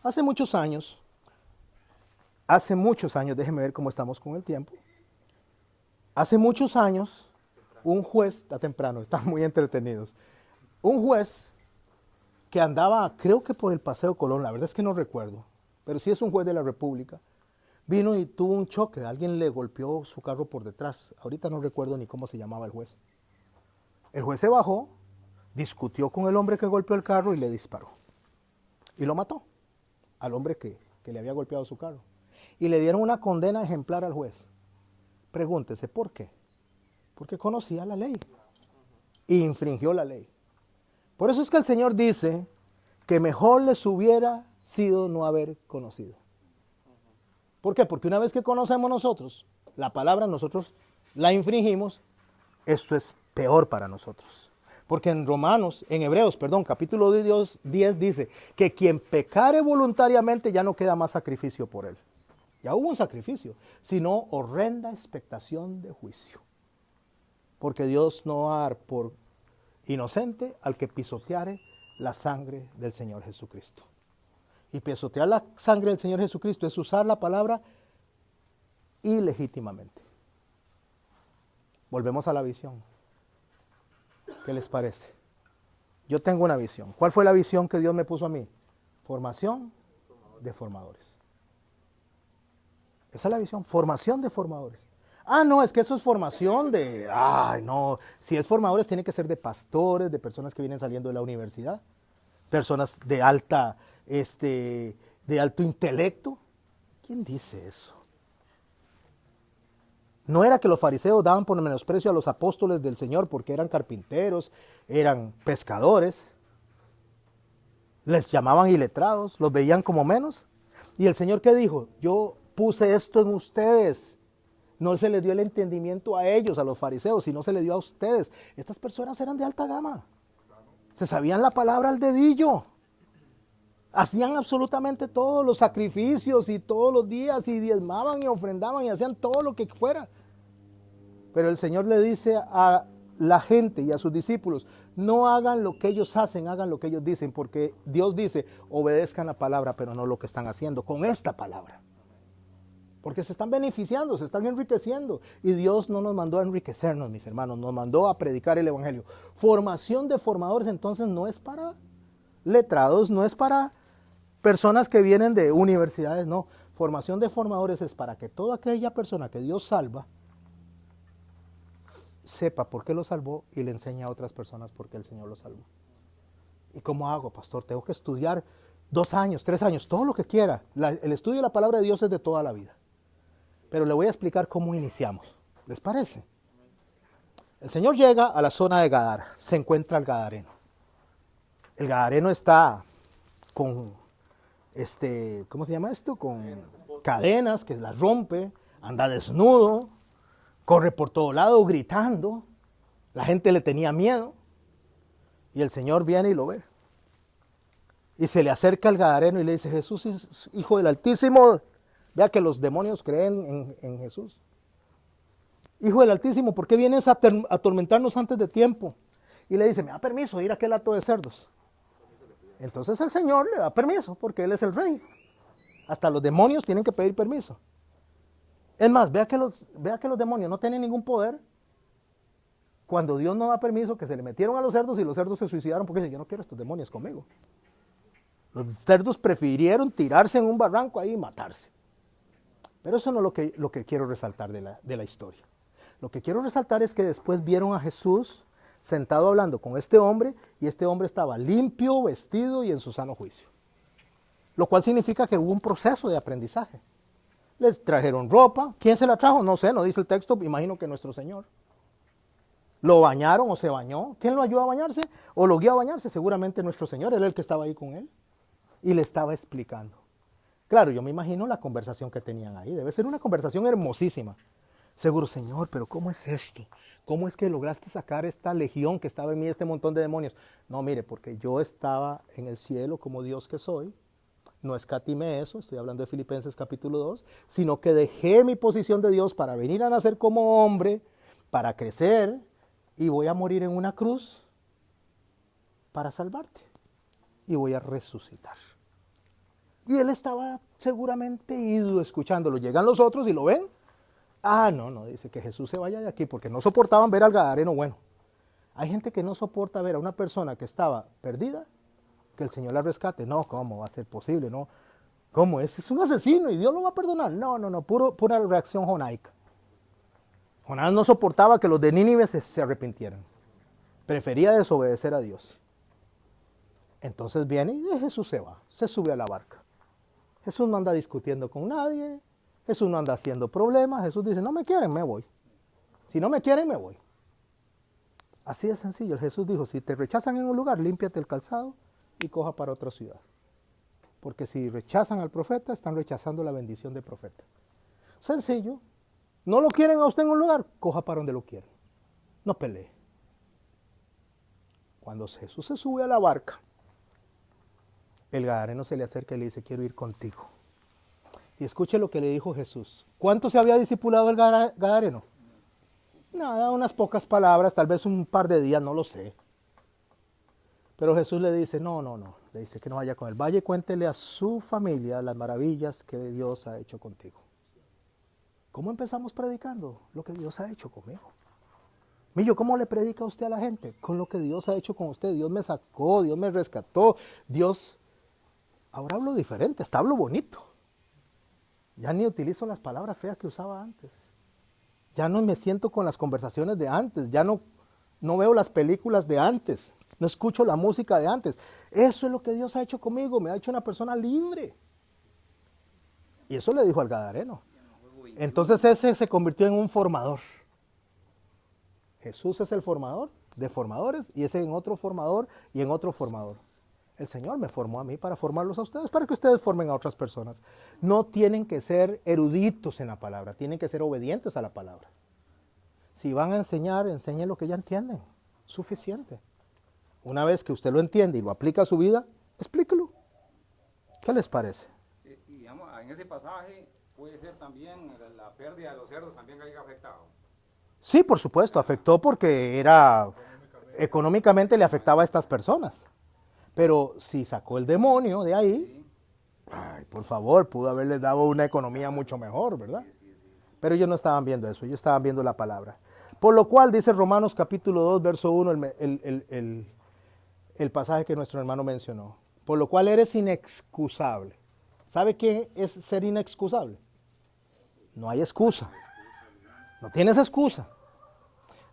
Speaker 1: Hace muchos años, déjenme ver cómo estamos con el tiempo. Hace muchos años, un juez, está temprano, están muy entretenidos, un juez que andaba, creo que por el Paseo Colón, la verdad es que no recuerdo, pero sí es un juez de la República, vino y tuvo un choque, alguien le golpeó su carro por detrás, ahorita no recuerdo ni cómo se llamaba el juez. El juez se bajó, discutió con el hombre que golpeó el carro y le disparó. Y lo mató, al hombre que le había golpeado su carro. Y le dieron una condena ejemplar al juez. Pregúntese, ¿por qué? Porque conocía la ley y infringió la ley. Por eso es que el Señor dice que mejor les hubiera sido no haber conocido. ¿Por qué? Porque una vez que conocemos nosotros la palabra, nosotros la infringimos, esto es peor para nosotros. Porque en Hebreos, capítulo 10 dice que quien pecare voluntariamente ya no queda más sacrificio por él. Ya hubo un sacrificio, sino horrenda expectación de juicio. Porque Dios no va a dar por inocente al que pisoteare la sangre del Señor Jesucristo. Y pisotear la sangre del Señor Jesucristo es usar la palabra ilegítimamente. Volvemos a la visión. ¿Qué les parece? Yo tengo una visión. ¿Cuál fue la visión que Dios me puso a mí? Formación de formadores. Esa es la visión, formación de formadores. No, es que eso es formación de... no, si es formadores tiene que ser de pastores, de personas que vienen saliendo de la universidad, personas de alta de alto intelecto. ¿Quién dice eso? No era que los fariseos daban por menosprecio a los apóstoles del Señor porque eran carpinteros, eran pescadores, les llamaban iletrados, los veían como menos. Y el Señor, ¿qué dijo? Yo puse esto en ustedes. No se les dio el entendimiento a ellos, a los fariseos, sino se les dio a ustedes. Estas personas eran de alta gama. Se sabían la palabra al dedillo. Hacían absolutamente todos los sacrificios y todos los días y diezmaban y ofrendaban y hacían todo lo que fuera. Pero el Señor le dice a la gente y a sus discípulos, no hagan lo que ellos hacen, hagan lo que ellos dicen, porque Dios dice, obedezcan la palabra, pero no lo que están haciendo con esta palabra. Porque se están beneficiando, se están enriqueciendo. Y Dios no nos mandó a enriquecernos, mis hermanos, nos mandó a predicar el evangelio. Formación de formadores entonces no es para letrados, no es para personas que vienen de universidades, no. Formación de formadores es para que toda aquella persona que Dios salva sepa por qué lo salvó y le enseña a otras personas por qué el Señor lo salvó. ¿Y cómo hago, pastor? Tengo que estudiar 2 años, 3 años, todo lo que quiera. El estudio de la palabra de Dios es de toda la vida. Pero le voy a explicar cómo iniciamos. ¿Les parece? El Señor llega a la zona de Gadara, se encuentra el gadareno. El gadareno está con, ¿cómo se llama esto? Con cadenas que las rompe, anda desnudo, corre por todo lado gritando. La gente le tenía miedo y el Señor viene y lo ve. Y se le acerca al gadareno y le dice, Jesús es Hijo del Altísimo. Vea que los demonios creen en Jesús. Hijo del Altísimo, ¿por qué vienes a atormentarnos antes de tiempo? Y le dice, me da permiso de ir a aquel hato de cerdos. Entonces el Señor le da permiso porque Él es el rey. Hasta los demonios tienen que pedir permiso. Es más, vea que los demonios no tienen ningún poder. Cuando Dios no da permiso, que se le metieron a los cerdos y los cerdos se suicidaron porque dicen, yo no quiero estos demonios conmigo. Los cerdos prefirieron tirarse en un barranco ahí y matarse. Pero eso no es lo que quiero resaltar de la historia. Lo que quiero resaltar es que después vieron a Jesús sentado hablando con este hombre y este hombre estaba limpio, vestido y en su sano juicio. Lo cual significa que hubo un proceso de aprendizaje. Les trajeron ropa. ¿Quién se la trajo? No sé, no dice el texto, imagino que nuestro Señor. ¿Lo bañaron o se bañó? ¿Quién lo ayudó a bañarse? ¿O lo guió a bañarse? Seguramente nuestro Señor, Él era el que estaba ahí con él. Y le estaba explicando. Claro, yo me imagino la conversación que tenían ahí. Debe ser una conversación hermosísima. Seguro, Señor, pero ¿cómo es esto? ¿Cómo es que lograste sacar esta legión que estaba en mí, este montón de demonios? No, mire, porque yo estaba en el cielo como Dios que soy. No escatimé eso, estoy hablando de Filipenses capítulo 2, sino que dejé mi posición de Dios para venir a nacer como hombre, para crecer, y voy a morir en una cruz para salvarte. Y voy a resucitar. Y él estaba seguramente ido escuchándolo. Llegan los otros y lo ven. Ah, no, dice que Jesús se vaya de aquí porque no soportaban ver al gadareno bueno. Hay gente que no soporta ver a una persona que estaba perdida, que el Señor la rescate. No, ¿cómo va a ser posible? No, ¿cómo? Ese es un asesino y Dios lo va a perdonar. No, pura reacción jonaica. Jonás no soportaba que los de Nínive se arrepintieran. Prefería desobedecer a Dios. Entonces viene y Jesús se va, se sube a la barca. Jesús no anda discutiendo con nadie, Jesús no anda haciendo problemas, Jesús dice, no me quieren, me voy. Si no me quieren, me voy. Así de sencillo. Jesús dijo, si te rechazan en un lugar, límpiate el calzado y coja para otra ciudad. Porque si rechazan al profeta, están rechazando la bendición del profeta. Sencillo. No lo quieren a usted en un lugar, coja para donde lo quieren. No pelee. Cuando Jesús se sube a la barca, el gadareno se le acerca y le dice, quiero ir contigo. Y escuche lo que le dijo Jesús. ¿Cuánto se había discipulado el gadareno? Nada, unas pocas palabras, tal vez un par de días, no lo sé. Pero Jesús le dice, no. Le dice que no vaya con él. Vaya y cuéntele a su familia las maravillas que Dios ha hecho contigo. ¿Cómo empezamos predicando? Lo que Dios ha hecho conmigo. Millo, ¿cómo le predica usted a la gente? Con lo que Dios ha hecho con usted. Dios me sacó, Dios me rescató, Dios... Ahora hablo diferente, hasta hablo bonito. Ya ni utilizo las palabras feas que usaba antes. Ya no me siento con las conversaciones de antes. Ya no no veo las películas de antes, no escucho la música de antes. Eso es lo que Dios ha hecho conmigo, me ha hecho una persona libre. Y eso le dijo al gadareno. Entonces ese se convirtió en un formador. Jesús es el formador de formadores y ese en otro formador y en otro formador. El Señor me formó a mí para formarlos a ustedes, para que ustedes formen a otras personas. No tienen que ser eruditos en la palabra, tienen que ser obedientes a la palabra. Si van a enseñar, enseñen lo que ya entienden. Suficiente. Una vez que usted lo entiende y lo aplica a su vida, explíquelo. ¿Qué les parece?
Speaker 3: Y digamos, en ese pasaje puede ser también la pérdida de los cerdos también que haya afectado.
Speaker 1: Sí, por supuesto, afectó porque era económicamente le afectaba a estas personas. Pero si sacó el demonio de ahí, ay, por favor, pudo haberles dado una economía mucho mejor, ¿verdad? Pero ellos no estaban viendo eso, ellos estaban viendo la palabra. Por lo cual dice Romanos capítulo 2, verso 1, el pasaje que nuestro hermano mencionó. Por lo cual eres inexcusable. ¿Sabe qué es ser inexcusable? No hay excusa. No tienes excusa.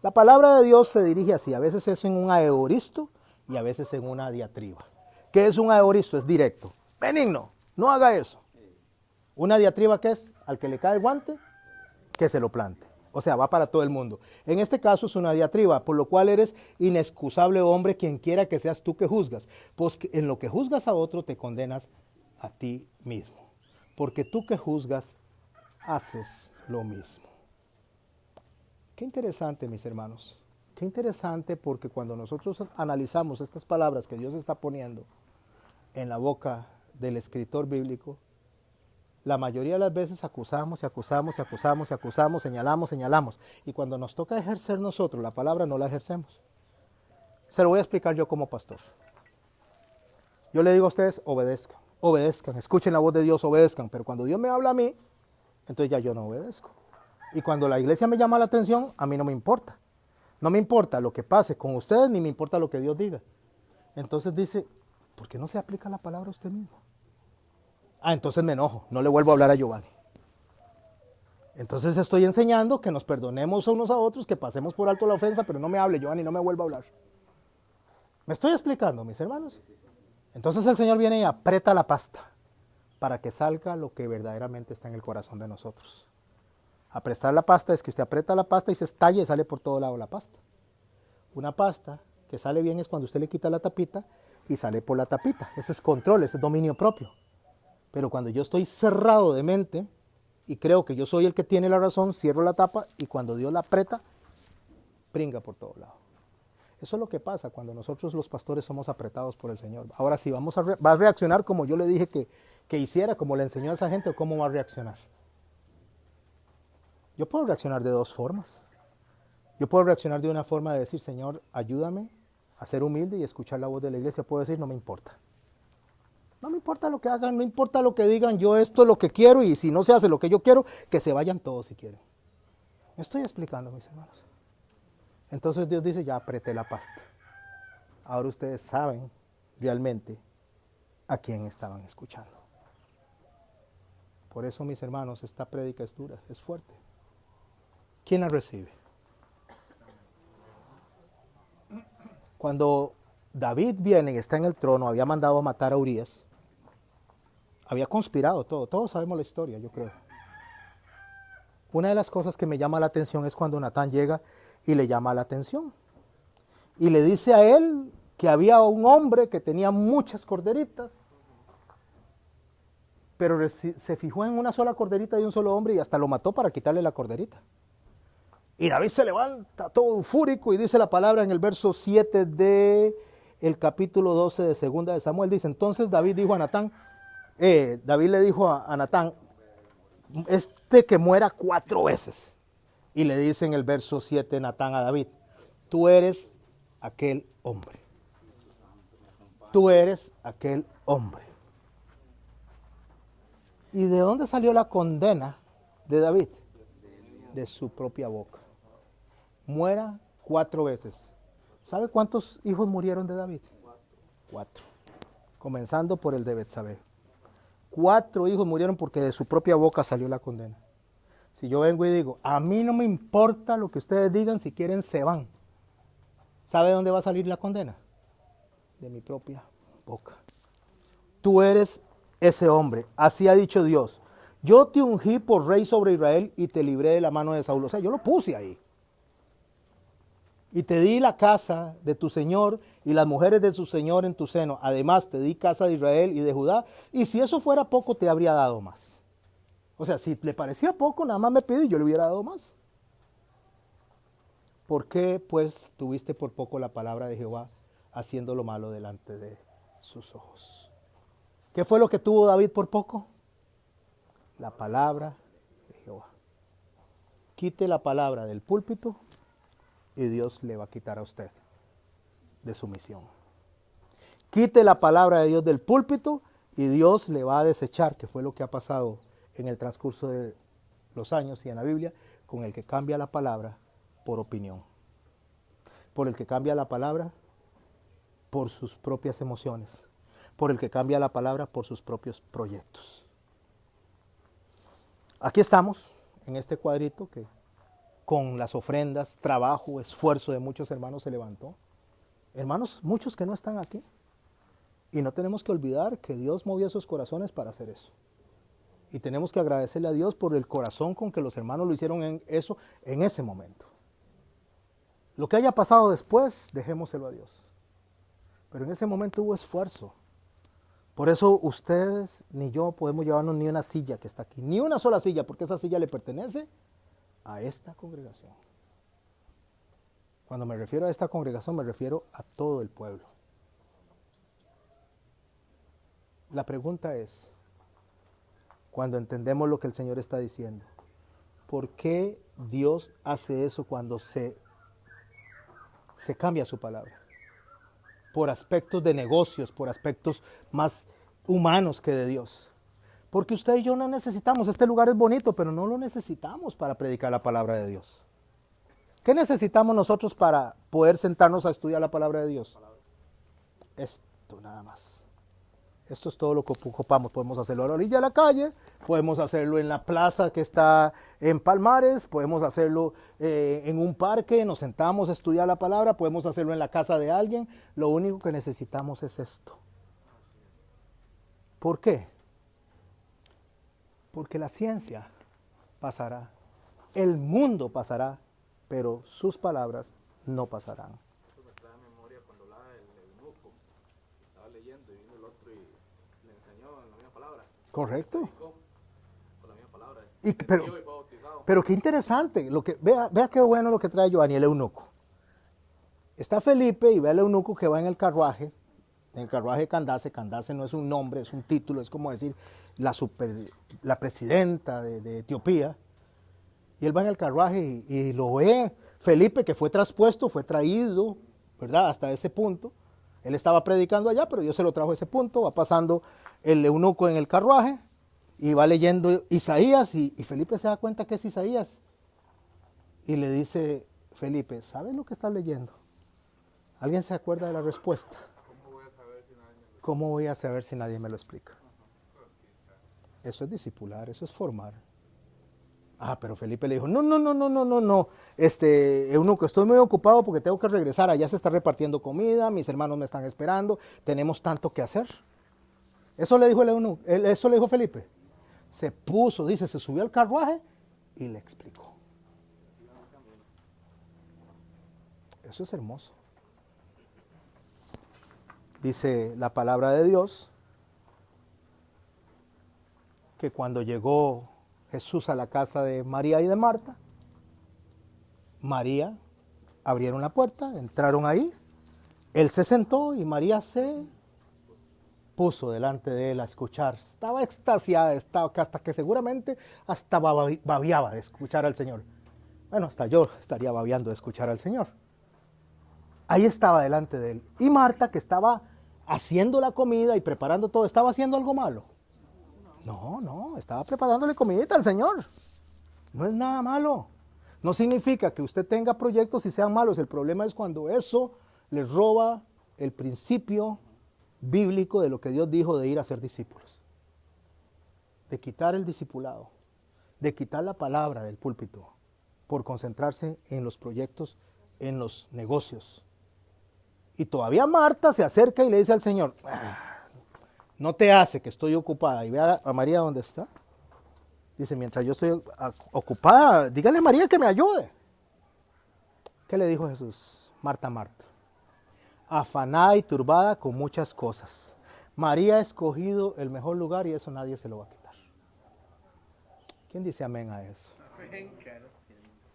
Speaker 1: La palabra de Dios se dirige así. A veces es en un aeoristo y a veces en una diatriba. ¿Qué es un aeoristo? Es directo. Benigno, no haga eso. Una diatriba, ¿qué es? Al que le cae el guante, que se lo plante. O sea, va para todo el mundo. En este caso es una diatriba, por lo cual eres inexcusable hombre, quien quiera que seas tú que juzgas. Pues en lo que juzgas a otro te condenas a ti mismo. Porque tú que juzgas, haces lo mismo. Qué interesante, mis hermanos. Qué interesante, porque cuando nosotros analizamos estas palabras que Dios está poniendo en la boca del escritor bíblico, la mayoría de las veces acusamos y acusamos y acusamos y acusamos, señalamos. Y cuando nos toca ejercer nosotros la palabra, no la ejercemos. Se lo voy a explicar yo como pastor. Yo le digo a ustedes, obedezcan, obedezcan, escuchen la voz de Dios, obedezcan. Pero cuando Dios me habla a mí, entonces ya yo no obedezco. Y cuando la iglesia me llama la atención, a mí no me importa. No me importa lo que pase con ustedes, ni me importa lo que Dios diga. Entonces dice, ¿por qué no se aplica la palabra a usted mismo? Entonces me enojo, no le vuelvo a hablar a Giovanni. Entonces estoy enseñando que nos perdonemos unos a otros, que pasemos por alto la ofensa, pero no me hable, Giovanni, no me vuelva a hablar. ¿Me estoy explicando, mis hermanos? Entonces el Señor viene y aprieta la pasta para que salga lo que verdaderamente está en el corazón de nosotros. Aprestar la pasta es que usted aprieta la pasta y se estalla y sale por todo lado la pasta. Una pasta que sale bien es cuando usted le quita la tapita y sale por la tapita. Ese es control, ese es dominio propio. Pero cuando yo estoy cerrado de mente y creo que yo soy el que tiene la razón, cierro la tapa y cuando Dios la aprieta, pringa por todo lado. Eso es lo que pasa cuando nosotros los pastores somos apretados por el Señor. Ahora sí, va a reaccionar como yo le dije que hiciera, como le enseñó a esa gente, o cómo va a reaccionar. Yo puedo reaccionar de dos formas. Yo puedo reaccionar de una forma de decir, Señor, ayúdame a ser humilde y escuchar la voz de la iglesia. Puedo decir, no me importa. No me importa lo que hagan, no importa lo que digan, yo esto es lo que quiero y si no se hace lo que yo quiero, que se vayan todos si quieren. Me estoy explicando, mis hermanos. Entonces Dios dice, ya apreté la pasta. Ahora ustedes saben realmente a quién estaban escuchando. Por eso, mis hermanos, esta prédica es dura, es fuerte. ¿Quién la recibe? Cuando David viene y está en el trono, había mandado a matar a Urías. Había conspirado todo, todos sabemos la historia, yo creo. Una de las cosas que me llama la atención es cuando Natán llega y le llama la atención. Y le dice a él que había un hombre que tenía muchas corderitas, pero se fijó en una sola corderita de un solo hombre y hasta lo mató para quitarle la corderita. Y David se levanta todo eufórico y dice la palabra en el verso 7 de el capítulo 12 de segunda de Samuel. Dice, entonces David dijo a Natán, David le dijo a Natán, que muera 4 veces. Y le dice en el verso 7 Natán a David, tú eres aquel hombre. Tú eres aquel hombre. ¿Y de dónde salió la condena de David? De su propia boca. Muera 4 veces. ¿Sabe cuántos hijos murieron de David? 4. Comenzando por el de Betsabé. 4 hijos murieron porque de su propia boca salió la condena. Si yo vengo y digo, a mí no me importa lo que ustedes digan, si quieren se van. ¿Sabe de dónde va a salir la condena? De mi propia boca. Tú eres ese hombre, así ha dicho Dios. Yo te ungí por rey sobre Israel y te libré de la mano de Saúl. O sea, yo lo puse ahí. Y te di la casa de tu señor y las mujeres de su señor en tu seno. Además te di casa de Israel y de Judá. Y si eso fuera poco, te habría dado más. O sea, si le parecía poco, nada más me pide y yo le hubiera dado más. ¿Por qué, pues, tuviste por poco la palabra de Jehová haciendo lo malo delante de sus ojos? ¿Qué fue lo que tuvo David por poco? La palabra de Jehová. Quite la palabra del púlpito y Dios le va a quitar a usted de su misión. Quite la palabra de Dios del púlpito y Dios le va a desechar, que fue lo que ha pasado en el transcurso de los años y en la Biblia, con el que cambia la palabra por opinión, por el que cambia la palabra por sus propias emociones, por el que cambia la palabra por sus propios proyectos. Aquí estamos, en este cuadrito que con las ofrendas, trabajo, esfuerzo de muchos hermanos se levantó. Hermanos, muchos que no están aquí. Y no tenemos que olvidar que Dios movió sus corazones para hacer eso. Y tenemos que agradecerle a Dios por el corazón con que los hermanos lo hicieron en eso en ese momento. Lo que haya pasado después, dejémoselo a Dios. Pero en ese momento hubo esfuerzo. Por eso ustedes ni yo podemos llevarnos ni una silla que está aquí, ni una sola silla, porque esa silla le pertenece a esta congregación. Cuando me refiero a esta congregación, me refiero a todo el pueblo. La pregunta es, cuando entendemos lo que el Señor está diciendo, ¿por qué Dios hace eso cuando se cambia su palabra? Por aspectos de negocios, por aspectos más humanos que de Dios. Porque usted y yo no necesitamos, este lugar es bonito, pero no lo necesitamos para predicar la palabra de Dios. ¿Qué necesitamos nosotros para poder sentarnos a estudiar la palabra de Dios? Esto nada más. Esto es todo lo que ocupamos. Podemos hacerlo a la orilla de la calle, podemos hacerlo en la plaza que está en Palmares, podemos hacerlo en un parque, nos sentamos a estudiar la palabra, podemos hacerlo en la casa de alguien. Lo único que necesitamos es esto. ¿Por qué? Porque la ciencia pasará, el mundo pasará, pero sus palabras no pasarán.
Speaker 4: Eso me trae a memoria cuando hablaba del eunuco. Estaba leyendo y vino el otro y le enseñó en la misma palabra.
Speaker 1: Correcto.
Speaker 4: Predicó con la misma palabra.
Speaker 1: Pero
Speaker 4: Fue bautizado.
Speaker 1: Pero qué interesante, vea qué bueno lo que trae Giovanni, el eunuco. Está Felipe y ve al eunuco que va en el carruaje de Candace. Candace no es un nombre, es un título, es como decir la presidenta de Etiopía. Y él va en el carruaje y lo ve Felipe, que fue traspuesto, fue traído, ¿verdad? Hasta ese punto. Él estaba predicando allá, pero Dios se lo trajo a ese punto. Va pasando el eunuco en el carruaje y va leyendo Isaías y Felipe se da cuenta que es Isaías. Y le dice Felipe, ¿sabes lo que estás leyendo? ¿Alguien se acuerda de la respuesta? ¿Cómo voy a saber si nadie me lo explica? Eso es discipular, eso es formar. Ah, pero Felipe le dijo, no, eunuco, estoy muy ocupado porque tengo que regresar, allá se está repartiendo comida, mis hermanos me están esperando, tenemos tanto que hacer. Eso le dijo el eunuco, eso le dijo Felipe. Se puso, dice, se subió al carruaje y le explicó. Eso es hermoso. Dice la palabra de Dios que cuando llegó Jesús a la casa de María y de Marta, María abrieron la puerta, entraron ahí, él se sentó y María se puso delante de él a escuchar. Estaba extasiada, hasta que seguramente hasta babiaba de escuchar al Señor. Bueno, hasta yo estaría babiando de escuchar al Señor. Ahí estaba delante de él. Y Marta, que estaba haciendo la comida y preparando todo, ¿estaba haciendo algo malo? No, estaba preparándole comidita al Señor. No es nada malo. No significa que usted tenga proyectos y sean malos. El problema es cuando eso le roba el principio bíblico de lo que Dios dijo de ir a ser discípulos. De quitar el discipulado. De quitar la palabra del púlpito por concentrarse en los proyectos, en los negocios, Y todavía Marta se acerca y le dice al Señor, no te hace que estoy ocupada. Y ve a María donde está. Dice, mientras yo estoy ocupada, dígale a María que me ayude. ¿Qué le dijo Jesús? Marta, Marta, afanada y turbada con muchas cosas. María ha escogido el mejor lugar y eso nadie se lo va a quitar. ¿Quién dice amén a eso?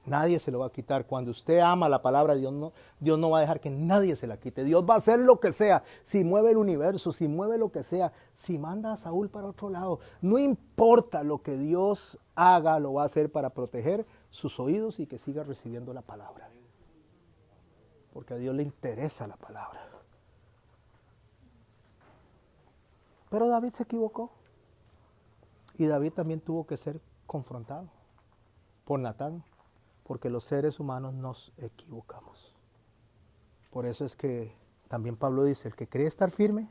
Speaker 1: Nadie se lo va a quitar. Cuando usted ama la palabra de Dios, Dios no va a dejar que nadie se la quite. Dios va a hacer lo que sea. Si mueve el universo, si mueve lo que sea, si manda a Saúl para otro lado, no importa lo que Dios haga, lo va a hacer para proteger sus oídos y que siga recibiendo la palabra. Porque a Dios le interesa la palabra. Pero David se equivocó. Y David también tuvo que ser confrontado por Natán. Porque los seres humanos nos equivocamos. Por eso es que también Pablo dice, el que cree estar firme,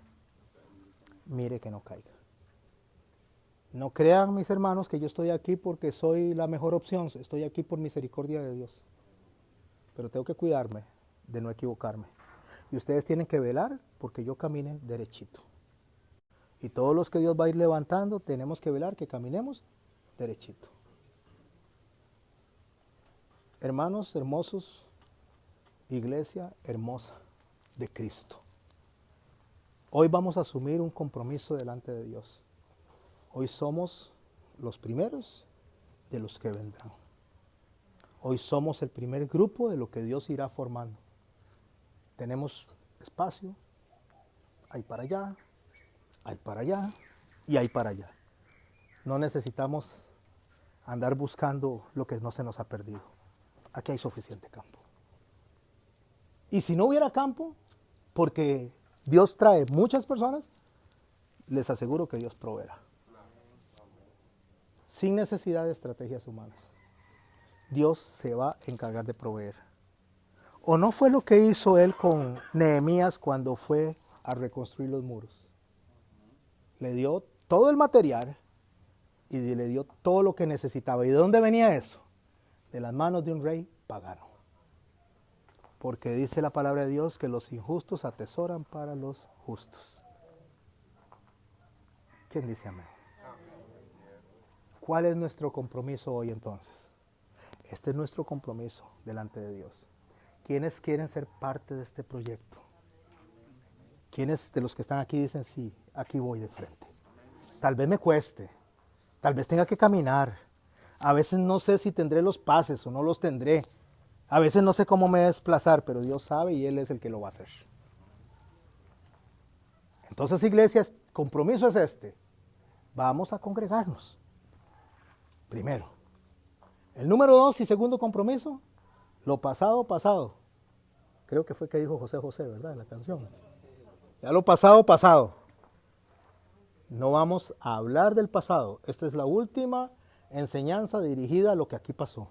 Speaker 1: mire que no caiga. No crean, mis hermanos, que yo estoy aquí porque soy la mejor opción. Estoy aquí por misericordia de Dios. Pero tengo que cuidarme de no equivocarme. Y ustedes tienen que velar porque yo camine derechito. Y todos los que Dios va a ir levantando, tenemos que velar que caminemos derechito. Hermanos hermosos, iglesia hermosa de Cristo. Hoy vamos a asumir un compromiso delante de Dios. Hoy somos los primeros de los que vendrán. Hoy somos el primer grupo de lo que Dios irá formando. Tenemos espacio, hay para allá, hay para allá y hay para allá. No necesitamos andar buscando lo que no se nos ha perdido. Aquí hay suficiente campo. Y si no hubiera campo, porque Dios trae muchas personas, les aseguro que Dios proveerá. Sin necesidad de estrategias humanas. Dios se va a encargar de proveer. ¿O no fue lo que hizo él con Nehemías cuando fue a reconstruir los muros? Le dio todo el material y le dio todo lo que necesitaba. ¿Y de dónde venía eso? De las manos de un rey pagano. Porque dice la palabra de Dios que los injustos atesoran para los justos. ¿Quién dice amén? ¿Cuál es nuestro compromiso hoy entonces? Este es nuestro compromiso delante de Dios. ¿Quiénes quieren ser parte de este proyecto? ¿Quiénes de los que están aquí dicen sí, aquí voy de frente? Tal vez me cueste, tal vez tenga que caminar. A veces no sé si tendré los pases o no los tendré. A veces no sé cómo me desplazar, pero Dios sabe y Él es el que lo va a hacer. Entonces, iglesia, el compromiso es este. Vamos a congregarnos. Primero. El número 2 y segundo compromiso, lo pasado, pasado. Creo que fue que dijo José José, ¿verdad? En la canción. Ya lo pasado, pasado. No vamos a hablar del pasado. Esta es la última enseñanza dirigida a lo que aquí pasó.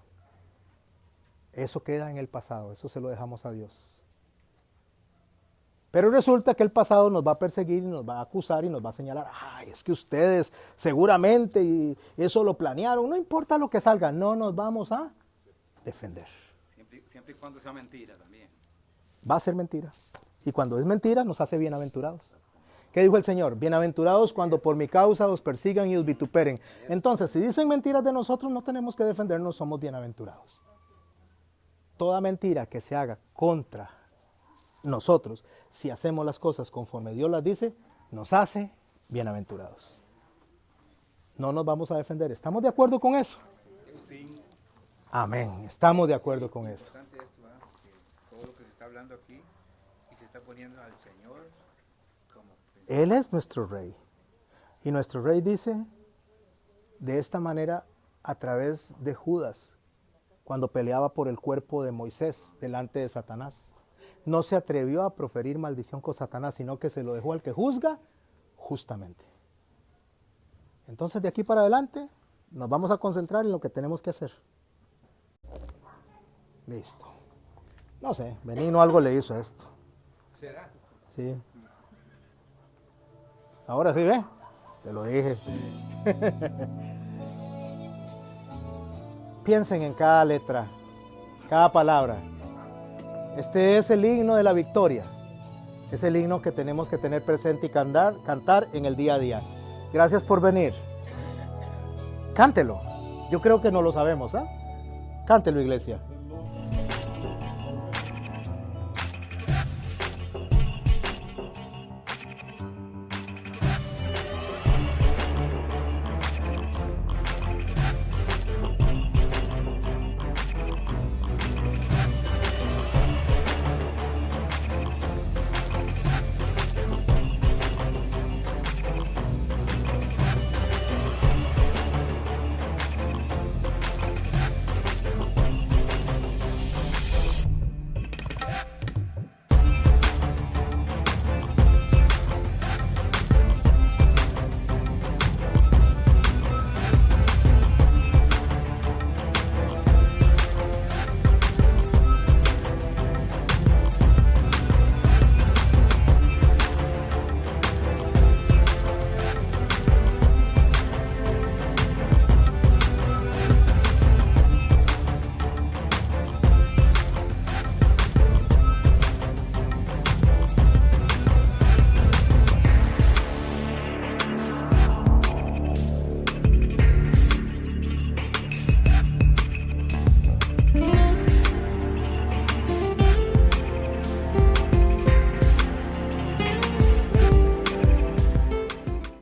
Speaker 1: Eso queda en el pasado, eso se lo dejamos a Dios. Pero resulta que el pasado nos va a perseguir y nos va a acusar y nos va a señalar, ay, es que ustedes seguramente y eso lo planearon, no importa lo que salga, no nos vamos a defender.
Speaker 3: Siempre y cuando sea mentira también.
Speaker 1: Va a ser mentira. Y cuando es mentira nos hace bienaventurados. ¿Qué dijo el Señor? Bienaventurados cuando por mi causa os persigan y os vituperen. Entonces, si dicen mentiras de nosotros, no tenemos que defendernos, somos bienaventurados. Toda mentira que se haga contra nosotros, si hacemos las cosas conforme Dios las dice, nos hace bienaventurados. No nos vamos a defender. ¿Estamos de acuerdo con eso?
Speaker 3: Sí.
Speaker 1: Amén. Estamos de acuerdo con eso.
Speaker 5: Es importante esto, ¿verdad? Porque todo lo que se está hablando aquí y se está poniendo al Señor como...
Speaker 1: Él es nuestro rey. Y nuestro rey dice de esta manera a través de Judas, cuando peleaba por el cuerpo de Moisés delante de Satanás. No se atrevió a proferir maldición con Satanás, sino que se lo dejó al que juzga justamente. Entonces, de aquí para adelante, nos vamos a concentrar en lo que tenemos que hacer. Listo. No sé, Benigno algo le hizo a esto.
Speaker 5: ¿Será?
Speaker 1: Sí. Ahora sí, ¿ve? Te lo dije. Piensen en cada letra, cada palabra. Este es el himno de la victoria. Es el himno que tenemos que tener presente y cantar en el día a día. Gracias por venir. Cántelo. Yo creo que no lo sabemos, ¿ah? Cántelo, iglesia.